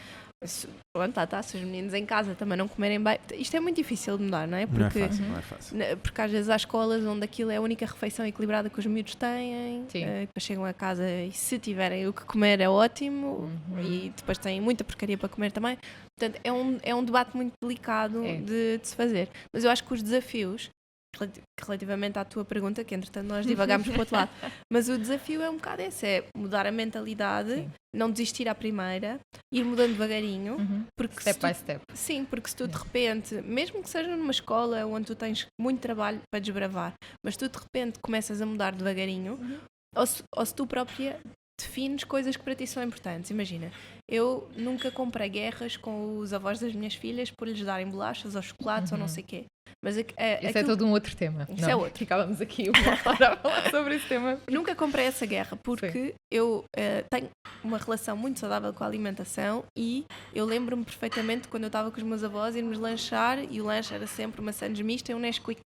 Pronto, lá está, se os meninos em casa também não comerem bem, isto é muito difícil de mudar, não é? Não é Porque, fácil, não é fácil. porque às vezes há escolas onde aquilo é a única refeição equilibrada que os miúdos têm, Sim. depois chegam a casa e se tiverem o que comer é ótimo, e depois têm muita porcaria para comer também. Portanto, é um debate muito delicado de se fazer. Mas eu acho que os desafios, relativamente à tua pergunta, que entretanto nós divagámos para o outro lado, mas o desafio é um bocado esse, é mudar a mentalidade, Sim. não desistir à primeira, ir mudando devagarinho, porque Step se tu by step. Sim, porque se tu de repente, mesmo que seja numa escola onde tu tens muito trabalho para desbravar, mas tu de repente começas a mudar devagarinho, ou se tu própria defines coisas que para ti são importantes. Imagina, eu nunca comprei guerras com os avós das minhas filhas por lhes darem bolachas ou chocolates ou não sei o quê. Mas Isso é aquilo- todo um outro tema. Isso não? é outro. Ficávamos aqui uma hora a falar sobre esse tema. Nunca comprei essa guerra porque eu tenho uma relação muito saudável com a alimentação e eu lembro-me perfeitamente quando eu estava com os meus avós irmos lanchar e o lanche era sempre uma sandes mista e um Nesquik.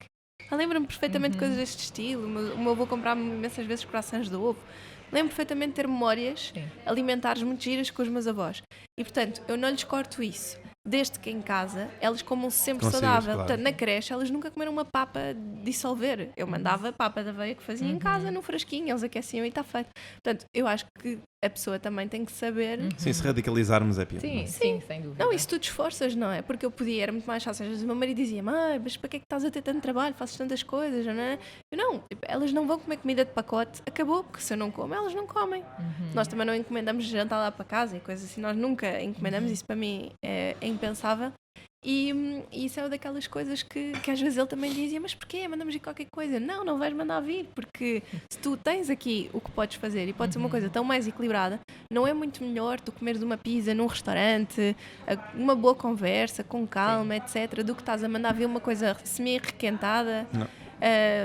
Eu lembro-me perfeitamente de coisas deste estilo. O meu avô comprava imensas vezes croissants de ovo. Lembro perfeitamente de ter memórias alimentares muito giras com os meus avós. E portanto, eu não lhes corto isso. Desde que em casa elas comam sempre Consigas, saudável. claro. Portanto, na creche elas nunca comeram uma papa dissolver. Eu mandava papa da aveia que fazia em casa, num frasquinho, eles aqueciam e está feito. Portanto, eu acho que a pessoa também tem que saber. Sim, se radicalizarmos é pior. Sim, não é? sim, sem dúvida. Não, e se tu te esforças, não é? Porque eu podia, era muito mais fácil. Às vezes o meu marido dizia: mãe, mas para que é que estás a ter tanto trabalho? Fazes tantas coisas, não é? Eu não, elas não vão comer comida de pacote. Acabou, porque se eu não como, elas não comem. Nós também não encomendamos jantar lá para casa e coisas assim. Nós nunca encomendamos, isso para mim é impensável. E isso é daquelas coisas que às vezes ele também dizia: mas porquê? Mandamos ir qualquer coisa. Não vais mandar vir, porque se tu tens aqui o que podes fazer e pode ser uma coisa tão mais equilibrada, não é muito melhor tu comeres uma pizza num restaurante, uma boa conversa, com calma, etc., do que estás a mandar vir uma coisa semi-requentada,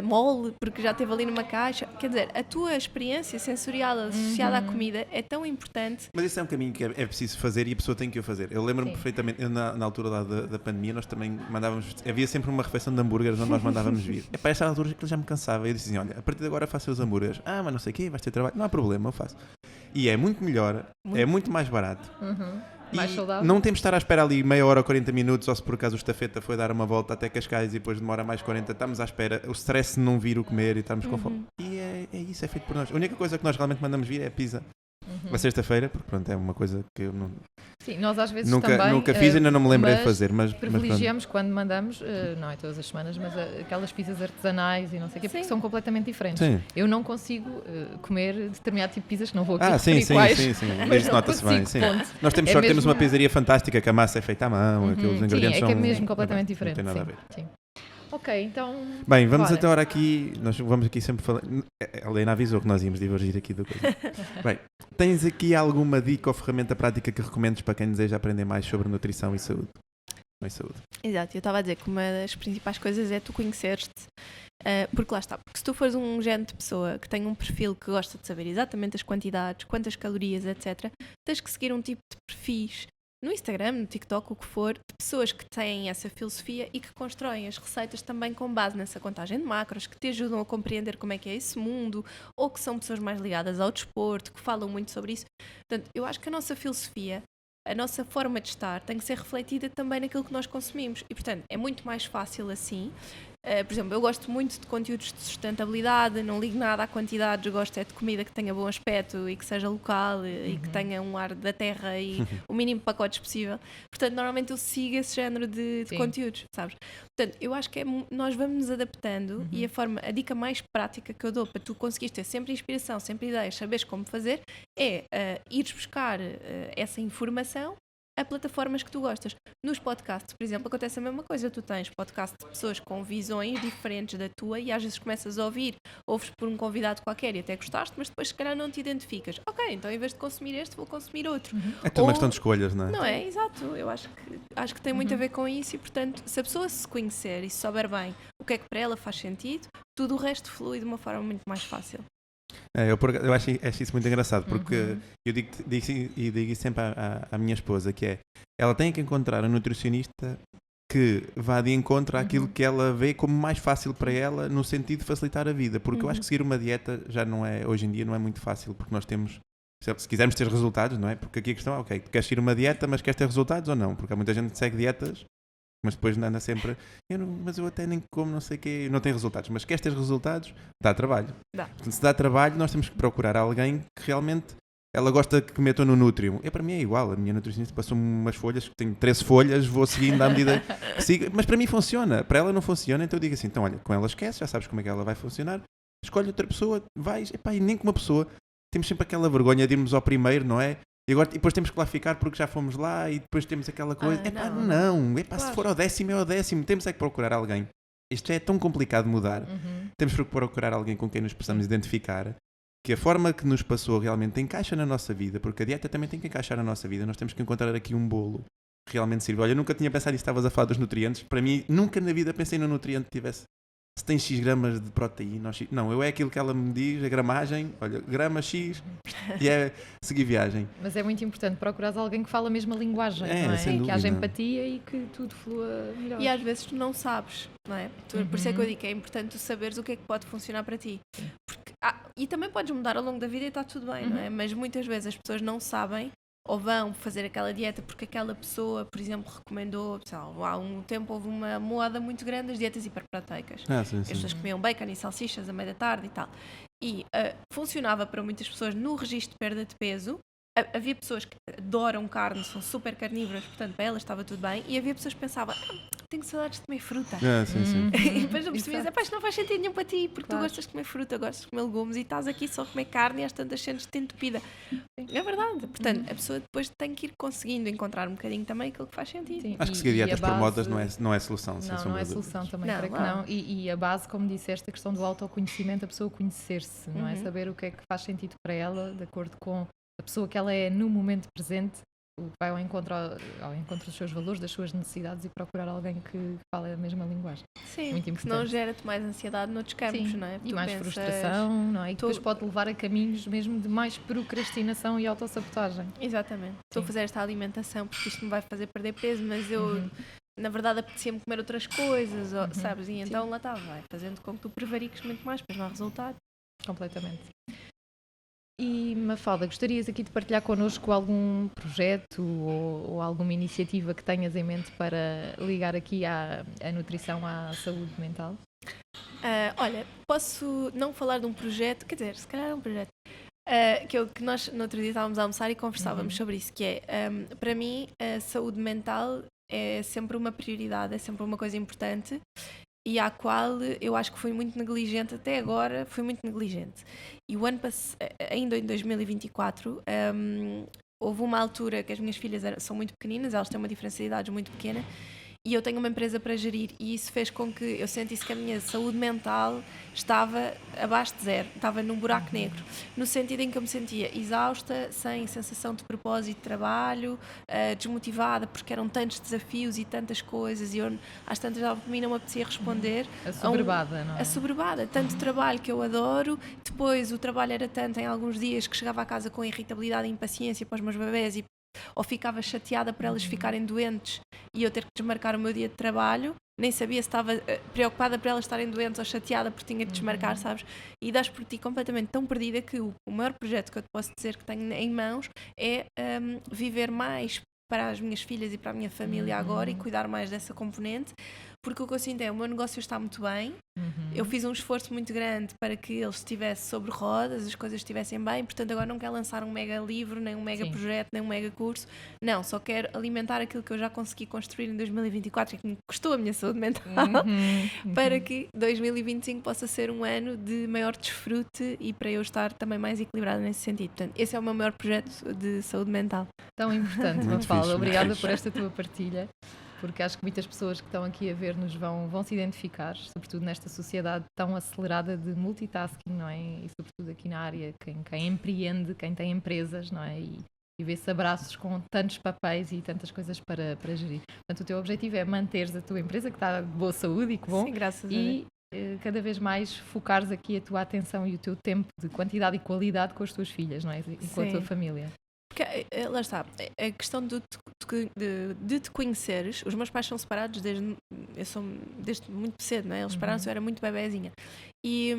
mole, porque já esteve ali numa caixa. Quer dizer, a tua experiência sensorial associada à comida é tão importante. Mas esse é um caminho que é preciso fazer e a pessoa tem que o fazer. Eu lembro-me perfeitamente, na altura lá da pandemia, nós também mandávamos, havia sempre uma refeição de hambúrgueres onde nós mandávamos vir. É para esta altura que já me cansava. Eu disse assim: olha, a partir de agora faço os hambúrgueres. Mas não sei o quê, vais ter trabalho. Não há problema, eu faço. E é muito melhor, é muito mais barato. Mais E saudável. não temos de estar à espera ali meia hora ou 40 minutos, ou se por acaso o estafeta foi dar uma volta até Cascais e depois demora mais 40, estamos à espera, o stress de não vir o comer e estamos com fome. E é isso, é feito por nós. A única coisa que nós realmente mandamos vir é a pizza. Na sexta-feira, porque pronto, é uma coisa que eu não, Sim, nós às vezes nunca também fiz e ainda não me lembrei de mas fazer, mas pronto. privilegiamos quando mandamos, não é todas as semanas, mas aquelas pizzas artesanais e não sei o quê, porque Sim. são completamente diferentes. Sim. Eu não consigo comer determinado tipo de pizzas, que não vou aqui Sim, referir quais, mas Isso não nota-se bem. consigo, Sim. ponto. Nós temos É sorte, temos mesmo- uma pizzaria fantástica, que a massa é feita à mão, aqueles Sim, ingredientes é são... que é mesmo completamente Não diferente. tem nada a sim, ver. sim. Ok, então... Bem, vamos bora. até agora aqui, nós vamos aqui sempre falar... A Helena avisou que nós íamos divergir aqui do coisa. Bem, tens aqui alguma dica ou ferramenta prática que recomendes para quem deseja aprender mais sobre nutrição e saúde? Não é saúde. Exato, eu estava a dizer que uma das principais coisas é tu conheceres-te, porque lá está, porque se tu fores um género de pessoa que tem um perfil que gosta de saber exatamente as quantidades, quantas calorias, etc., tens que seguir um tipo de perfis no Instagram, no TikTok, o que for, de pessoas que têm essa filosofia e que constroem as receitas também com base nessa contagem de macros, que te ajudam a compreender como é que é esse mundo, ou que são pessoas mais ligadas ao desporto, que falam muito sobre isso. Portanto, eu acho que a nossa filosofia, a nossa forma de estar tem que ser refletida também naquilo que nós consumimos e, portanto, é muito mais fácil assim. Por exemplo, eu gosto muito de conteúdos de sustentabilidade, não ligo nada a quantidades, gosto é de comida que tenha bom aspecto e que seja local e que tenha um ar da terra e o mínimo de pacotes possível. Portanto, normalmente eu sigo esse género de Sim. conteúdos, sabes? Portanto, eu acho que nós vamos nos adaptando e a dica mais prática que eu dou para tu conseguires ter sempre inspiração, sempre ideias, saberes como fazer, é ires buscar essa informação a plataformas que tu gostas. Nos podcasts, por exemplo, acontece a mesma coisa. Tu tens podcasts de pessoas com visões diferentes da tua e às vezes começas a ouves por um convidado qualquer e até gostaste, mas depois se calhar não te identificas. Ok, então em vez de consumir este, vou consumir outro. É tudo uma questão de escolhas, não é? Não é? Exato. Eu acho que tem muito a ver com isso e, portanto, se a pessoa se conhecer e se souber bem o que é que para ela faz sentido, tudo o resto flui de uma forma muito mais fácil. Eu acho isso muito engraçado, porque eu digo isso sempre à minha esposa, que é, ela tem que encontrar um nutricionista que vá de encontro àquilo que ela vê como mais fácil para ela, no sentido de facilitar a vida, porque eu acho que seguir uma dieta já não é, hoje em dia não é muito fácil, porque nós temos, se quisermos ter resultados, não é? Porque aqui a questão é, ok, tu queres seguir uma dieta, mas queres ter resultados ou não? Porque há muita gente que segue dietas, mas depois anda sempre, mas eu até nem como, não sei o quê, não tem resultados. Mas queres ter resultados? Dá trabalho. Dá. Portanto, se dá trabalho, nós temos que procurar alguém que realmente ela gosta que metam no Nutrium. Para mim é igual, a minha nutricionista passou-me umas folhas, que tenho 13 folhas, vou seguindo à medida que sigo. Mas para mim funciona, para ela não funciona, então eu digo assim, então olha, com ela esquece, já sabes como é que ela vai funcionar, escolhe outra pessoa, vais, e nem com uma pessoa, temos sempre aquela vergonha de irmos ao primeiro, não é? E depois temos que lá ficar porque já fomos lá e depois temos aquela coisa. Claro. Se for ao décimo, é ao décimo. Temos é que procurar alguém. Isto já é tão complicado de mudar. Temos que procurar alguém com quem nos possamos identificar, que a forma que nos passou realmente encaixa na nossa vida, porque a dieta também tem que encaixar na nossa vida. Nós temos que encontrar aqui um bolo que realmente sirva. Olha, eu nunca tinha pensado nisso, estavas a falar dos nutrientes. Para mim, nunca na vida pensei no nutriente que tivesse. Se tem X gramas de proteína ou X... Não, eu é aquilo que ela me diz, a gramagem, olha, grama X, e é seguir viagem. Mas é muito importante procurares alguém que fala a mesma linguagem, não é? sem Que haja dúvida. empatia e que tudo flua melhor. E às vezes tu não sabes, não é? Por isso é que eu digo que é importante tu saberes o que é que pode funcionar para ti. Porque, e também podes mudar ao longo da vida e está tudo bem, não é? Mas muitas vezes as pessoas não sabem ou vão fazer aquela dieta porque aquela pessoa, por exemplo, recomendou, há um tempo houve uma moda muito grande das dietas hiperproteicas. Sim, As sim. pessoas comiam bacon e salsichas à meia da tarde e tal. E funcionava para muitas pessoas no registro de perda de peso. Havia pessoas que adoram carne, são super carnívoras, portanto para elas estava tudo bem. E havia pessoas que pensavam, tenho saudades de comer fruta. Sim. E depois eu percebi, isto não faz sentido nenhum para ti, porque Claro. tu gostas de comer fruta, gostas de comer legumes e estás aqui só a comer carne e às tantas sentes-te entupida. É verdade. Portanto, a pessoa depois tem que ir conseguindo encontrar um bocadinho também aquilo que faz sentido. Sim, Acho que e seguir dietas a por base- modas não é solução. sem Não, sombra não é de dúvidas. solução também, Não, creio que claro. não. E a base, como disseste, a questão do autoconhecimento, a pessoa conhecer-se, não é? Saber o que é que faz sentido para ela, de acordo com a pessoa que ela é no momento presente, vai ao encontro dos seus valores, das suas necessidades e procurar alguém que fale a mesma linguagem. Sim, Muito porque senão importante. gera-te mais ansiedade noutros campos, Sim, não é? e Tu mais pensas- frustração, não é? E depois Tu- pode levar a caminhos mesmo de mais procrastinação e autossabotagem. Exatamente. Estou a fazer esta alimentação porque isto me vai fazer perder peso, mas eu, na verdade, apetecia-me comer outras coisas, sabes? E então lá está, vai fazendo com que tu prevariques muito mais, pois não há resultado. Completamente. E Mafalda, gostarias aqui de partilhar connosco algum projeto ou alguma iniciativa que tenhas em mente para ligar aqui a nutrição à saúde mental? Olha, posso não falar de um projeto, quer dizer, se calhar é um projeto, que nós no outro dia estávamos a almoçar e conversávamos sobre isso, que é, para mim, a saúde mental é sempre uma prioridade, é sempre uma coisa importante e à qual eu acho que fui muito negligente, até agora fui muito negligente. E o ano passado, ainda em 2024, houve uma altura que as minhas filhas são muito pequeninas, elas têm uma diferença de idades muito pequena, e eu tenho uma empresa para gerir e isso fez com que eu sentisse que a minha saúde mental estava abaixo de zero, estava num buraco negro, no sentido em que eu me sentia exausta, sem sensação de propósito de trabalho, desmotivada porque eram tantos desafios e tantas coisas e eu às tantas para mim não me apetecia responder. Assoberbada, não é? Assoberbada, tanto trabalho que eu adoro, depois o trabalho era tanto em alguns dias que chegava a casa com irritabilidade e impaciência para os meus bebés ou ficava chateada por elas ficarem doentes e eu ter que desmarcar o meu dia de trabalho, nem sabia se estava preocupada por elas estarem doentes ou chateada porque tinha de desmarcar, sabes? E das por ti completamente tão perdida que o maior projeto que eu te posso dizer que tenho em mãos é viver mais para as minhas filhas e para a minha família agora e cuidar mais dessa componente, porque o que eu sinto é o meu negócio está muito bem, eu fiz um esforço muito grande para que ele estivesse sobre rodas, as coisas estivessem bem, portanto agora não quero lançar um mega livro, nem um mega projeto, nem um mega curso, não, só quero alimentar aquilo que eu já consegui construir em 2024 e que me custou a minha saúde mental, para que 2025 possa ser um ano de maior desfrute e para eu estar também mais equilibrada nesse sentido. Portanto, esse é o meu maior projeto de saúde mental. Tão importante, Muito Mafalda, fixe, obrigada muito por esta tua partilha, porque acho que muitas pessoas que estão aqui a ver-nos vão se identificar, sobretudo nesta sociedade tão acelerada de multitasking, não é? E sobretudo aqui na área, quem empreende, quem tem empresas, não é? E vê-se abraços com tantos papéis e tantas coisas para gerir. Portanto, o teu objetivo é manteres a tua empresa, que está de boa saúde e que bom. Sim, graças a Deus. E cada vez mais focares aqui a tua atenção e o teu tempo de quantidade e qualidade com as tuas filhas, não é? E com a tua família. Porque, lá está, a questão de te conheceres, os meus pais são separados desde muito cedo, não é? Eles separaram-se, eu era muito bebezinha. E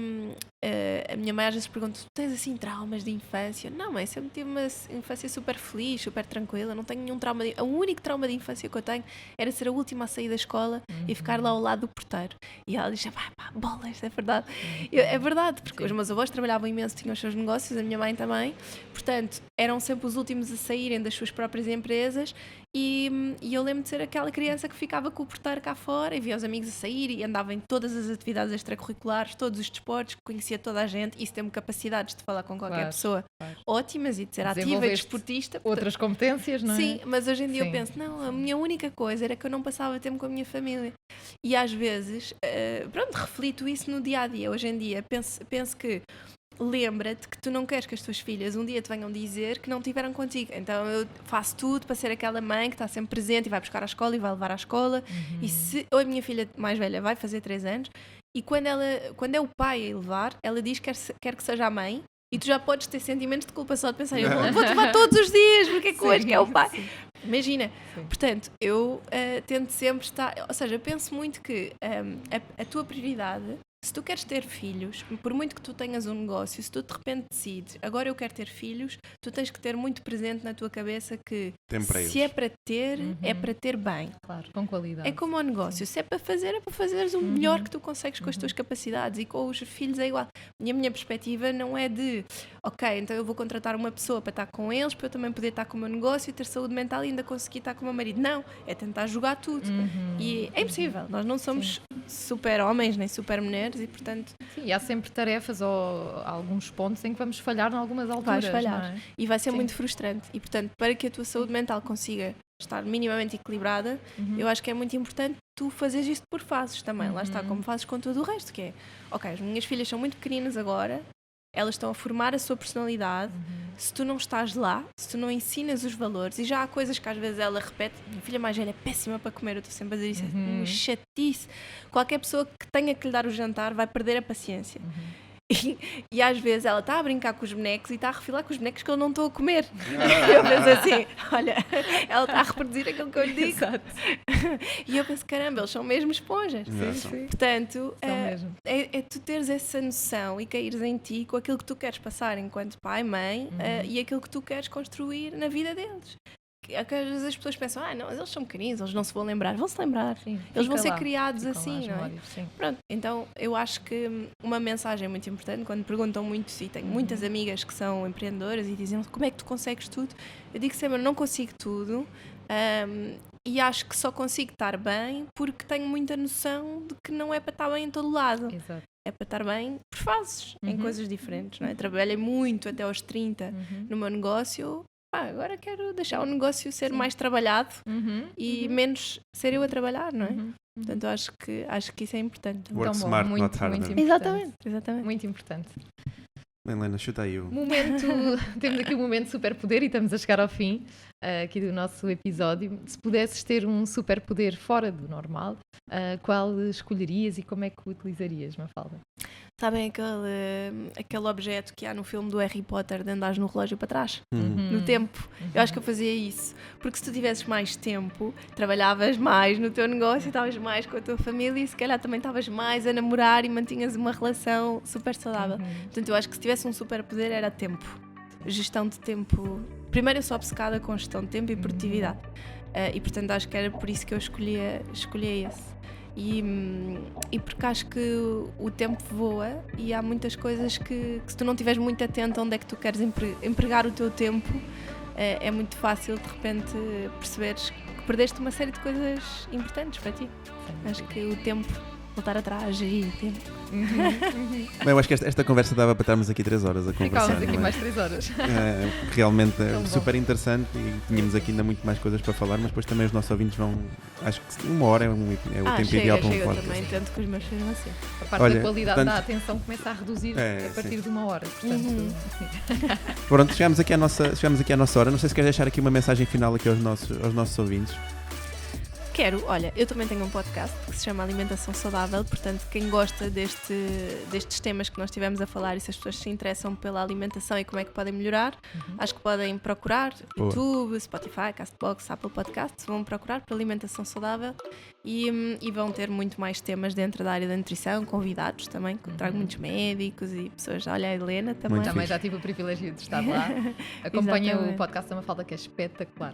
a minha mãe às vezes pergunta, tu tens assim traumas de infância? Não, mãe, sempre tive uma infância super feliz, super tranquila, não tenho nenhum trauma. O único trauma de infância que eu tenho era ser a última a sair da escola e ficar lá ao lado do porteiro. E ela diz, pá, bolas, é verdade. É verdade, porque os meus avós trabalhavam imenso, tinham os seus negócios, a minha mãe também, portanto, eram sempre os últimos a saírem das suas próprias empresas e eu lembro de ser aquela criança que ficava com o porteiro cá fora e via os amigos a sair e andava em todas as atividades extracurriculares, todos os desportos, conhecia toda a gente, isso tem-me capacidades de falar com qualquer pessoa ótimas e de ser ativa e desportista. Outras competências, não é? Sim, mas hoje em dia eu penso, não, a minha única coisa era que eu não passava tempo com a minha família e às vezes, reflito isso no dia-a-dia, hoje em dia penso que lembra-te que tu não queres que as tuas filhas um dia te venham dizer que não tiveram contigo, então eu faço tudo para ser aquela mãe que está sempre presente e vai buscar à escola e vai levar à escola e se a minha filha mais velha vai fazer 3 anos e quando é o pai a levar, ela diz que quer que seja a mãe e tu já podes ter sentimentos de culpa só de pensar, eu vou-te levar todos os dias porque é que hoje que é o pai. Imagina, portanto, eu tento sempre estar, ou seja, eu penso muito que a tua prioridade, se tu queres ter filhos, por muito que tu tenhas um negócio, se tu de repente decides, agora eu quero ter filhos, tu tens que ter muito presente na tua cabeça que se é para ter, é para ter bem. Claro, com qualidade. É como o negócio, se é para fazeres o melhor que tu consegues com as tuas capacidades e com os filhos é igual. E a minha perspectiva não é de, ok, então eu vou contratar uma pessoa para estar com eles, para eu também poder estar com o meu negócio e ter saúde mental e ainda conseguir estar com o meu marido. Não, é tentar jogar tudo. E é impossível, nós não somos super homens nem super mulheres e portanto... Sim, e há sempre tarefas ou alguns pontos em que vamos falhar em algumas alturas. Vais falhar, não é? E vai ser muito frustrante e portanto para que a tua saúde mental consiga estar minimamente equilibrada, eu acho que é muito importante tu fazeres isto por fases também, lá está, como fazes com todo o resto, que é, ok, as minhas filhas são muito pequeninas agora, elas estão a formar a sua personalidade, se tu não estás lá, se tu não ensinas os valores, e já há coisas que às vezes ela repete, minha filha mais velha é péssima para comer, eu estou sempre a dizer isso, é uma chatice, qualquer pessoa que tenha que lhe dar o jantar vai perder a paciência. E às vezes ela está a brincar com os bonecos e está a refilar com os bonecos que eu não estou a comer. Eu penso assim, olha, ela está a reproduzir aquilo que eu lhe digo. E eu penso, caramba, eles são mesmo esponjas. Sim. Portanto, São mesmo. é tu teres essa noção e caíres em ti com aquilo que tu queres passar enquanto pai, mãe, e aquilo que tu queres construir na vida deles. Que às vezes as pessoas pensam, não, mas eles são pequeninos, eles não se vão lembrar. Vão-se lembrar. Sim, Eles vão fica ser lá, criados ficam lá assim, as não é? memórias, sim. Pronto, então eu acho que uma mensagem muito importante, quando perguntam muito, e tenho muitas amigas que são empreendedoras e dizem, como é que tu consegues tudo? Eu digo sempre, eu não consigo tudo, e acho que só consigo estar bem porque tenho muita noção de que não é para estar bem em todo lado. Exato. É para estar bem por fases, em coisas diferentes, não é? Trabalhei muito até aos 30 no meu negócio. Agora quero deixar o negócio ser mais trabalhado e menos ser eu a trabalhar, não é? Portanto, acho que isso é importante. Work Tão bom, smart, muito, not harder. muito importante. Exatamente. Muito importante. Bem, Helena, chuta aí o... Temos aqui um momento de superpoder e estamos a chegar ao fim aqui do nosso episódio. Se pudesses ter um superpoder fora do normal, qual escolherias e como é que o utilizarias, Mafalda? Sabem aquele objeto que há no filme do Harry Potter de andares no relógio para trás? No tempo. Eu acho que eu fazia isso. Porque se tu tivesses mais tempo, trabalhavas mais no teu negócio, estavas mais com a tua família e se calhar também estavas mais a namorar e mantinhas uma relação super saudável. Portanto, eu acho que se tivesse um superpoder era tempo. Gestão de tempo. Primeiro eu sou obcecada com gestão de tempo e produtividade. E portanto acho que era por isso que eu escolhia esse. E porque acho que o tempo voa e há muitas coisas que se tu não estiveres muito atento a onde é que tu queres empregar o teu tempo, é muito fácil de repente perceberes que perdeste uma série de coisas importantes para ti. Acho que o tempo, voltar atrás, gerir o tempo. Bem, eu acho que esta conversa dava para estarmos aqui 3 horas a conversar. Ficávamos aqui não é? mais 3 horas. Realmente é Tão bom. super interessante e tínhamos aqui ainda muito mais coisas para falar, mas depois também os nossos ouvintes vão. Acho que 1 hora é o tempo ideal para um chega podcast. também, tanto que os meus filhos assim. A parte Olha, da qualidade portanto- da atenção começa a reduzir a partir de 1 hora. Portanto, sim. Pronto, chegámos aqui à nossa hora. Não sei se queres deixar aqui uma mensagem final aqui aos nossos ouvintes. Quero, olha, eu também tenho um podcast que se chama Alimentação Saudável, portanto quem gosta destes temas que nós estivemos a falar e se as pessoas se interessam pela alimentação e como é que podem melhorar, acho que podem procurar Boa. YouTube, Spotify, Castbox, Apple Podcasts, vão procurar por Alimentação Saudável e vão ter muito mais temas dentro da área da nutrição, convidados também, que trago muitos médicos e pessoas, olha a Helena também. Muito Também fixe. já tive o privilégio de estar lá. Acompanha o Exatamente. podcast da Mafalda, que é espetacular.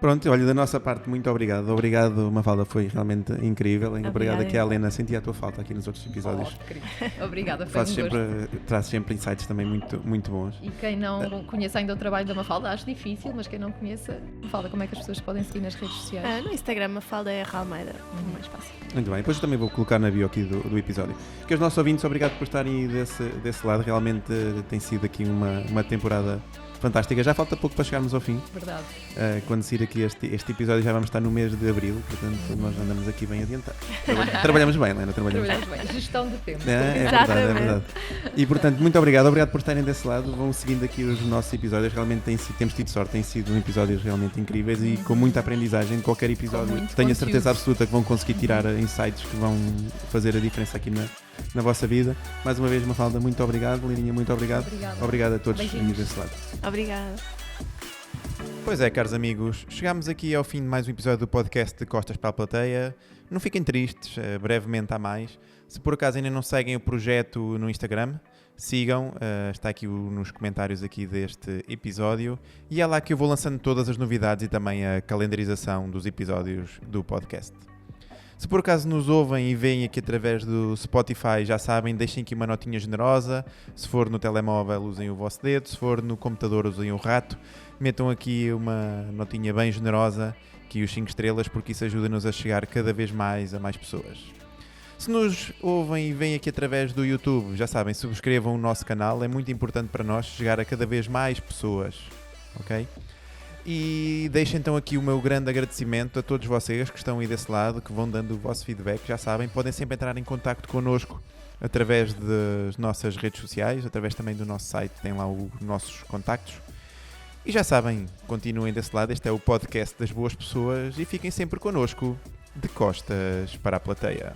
Pronto, olha, da nossa parte, muito obrigado. Obrigado, Mafalda, foi realmente incrível. Obrigado Obrigada, aqui à Helena, senti a tua falta aqui nos outros episódios. Querido. Obrigada, foi um gosto. Traz sempre insights também muito, muito bons. E quem não conhece ainda o trabalho da Mafalda, acho difícil, mas quem não conheça, Mafalda, como é que as pessoas podem seguir nas redes sociais? No Instagram, Mafalda é Almeida, mais fácil. Muito bem, depois eu também vou colocar na bio aqui do episódio. Que os nossos ouvintes, obrigado por estarem aí desse lado. Realmente tem sido aqui uma temporada fantástica. Já falta pouco para chegarmos ao fim. Verdade. Quando sair aqui este episódio já vamos estar no mês de Abril, portanto nós andamos aqui bem adiantados. Trabalhamos bem, Helena, trabalhamos bem. Trabalhamos bem. Gestão de tempo. É verdade, é verdade. E portanto, muito obrigado por estarem desse lado. Vão seguindo aqui os nossos episódios. Realmente temos tido sorte, têm sido episódios realmente incríveis e com muita aprendizagem de qualquer episódio. Com muito Tenho a conteúdo. certeza absoluta que vão conseguir tirar insights que vão fazer a diferença aqui na vossa vida. Mais uma vez, Mafalda, muito obrigado. Lirinha, muito obrigado. Obrigada. Obrigado a todos Beijinhos. desse lado. Obrigada. Pois é, caros amigos, chegámos aqui ao fim de mais um episódio do podcast de Costas para a Plateia. Não fiquem tristes, brevemente há mais. Se por acaso ainda não seguem o projeto no Instagram, sigam, está aqui nos comentários aqui deste episódio. E é lá que eu vou lançando todas as novidades e também a calendarização dos episódios do podcast. Se por acaso nos ouvem e veem aqui através do Spotify, já sabem, deixem aqui uma notinha generosa. Se for no telemóvel, usem o vosso dedo. Se for no computador, usem o rato. Metam aqui uma notinha bem generosa, aqui os 5 estrelas, porque isso ajuda-nos a chegar cada vez mais a mais pessoas. Se nos ouvem e veem aqui através do YouTube, já sabem, subscrevam o nosso canal. É muito importante para nós chegar a cada vez mais pessoas, ok? E deixo então aqui o meu grande agradecimento a todos vocês que estão aí desse lado, que vão dando o vosso feedback. Já sabem, podem sempre entrar em contacto connosco através das nossas redes sociais, através também do nosso site, tem lá os nossos contactos. E já sabem, continuem desse lado, este é o podcast das boas pessoas e fiquem sempre connosco, de costas para a plateia.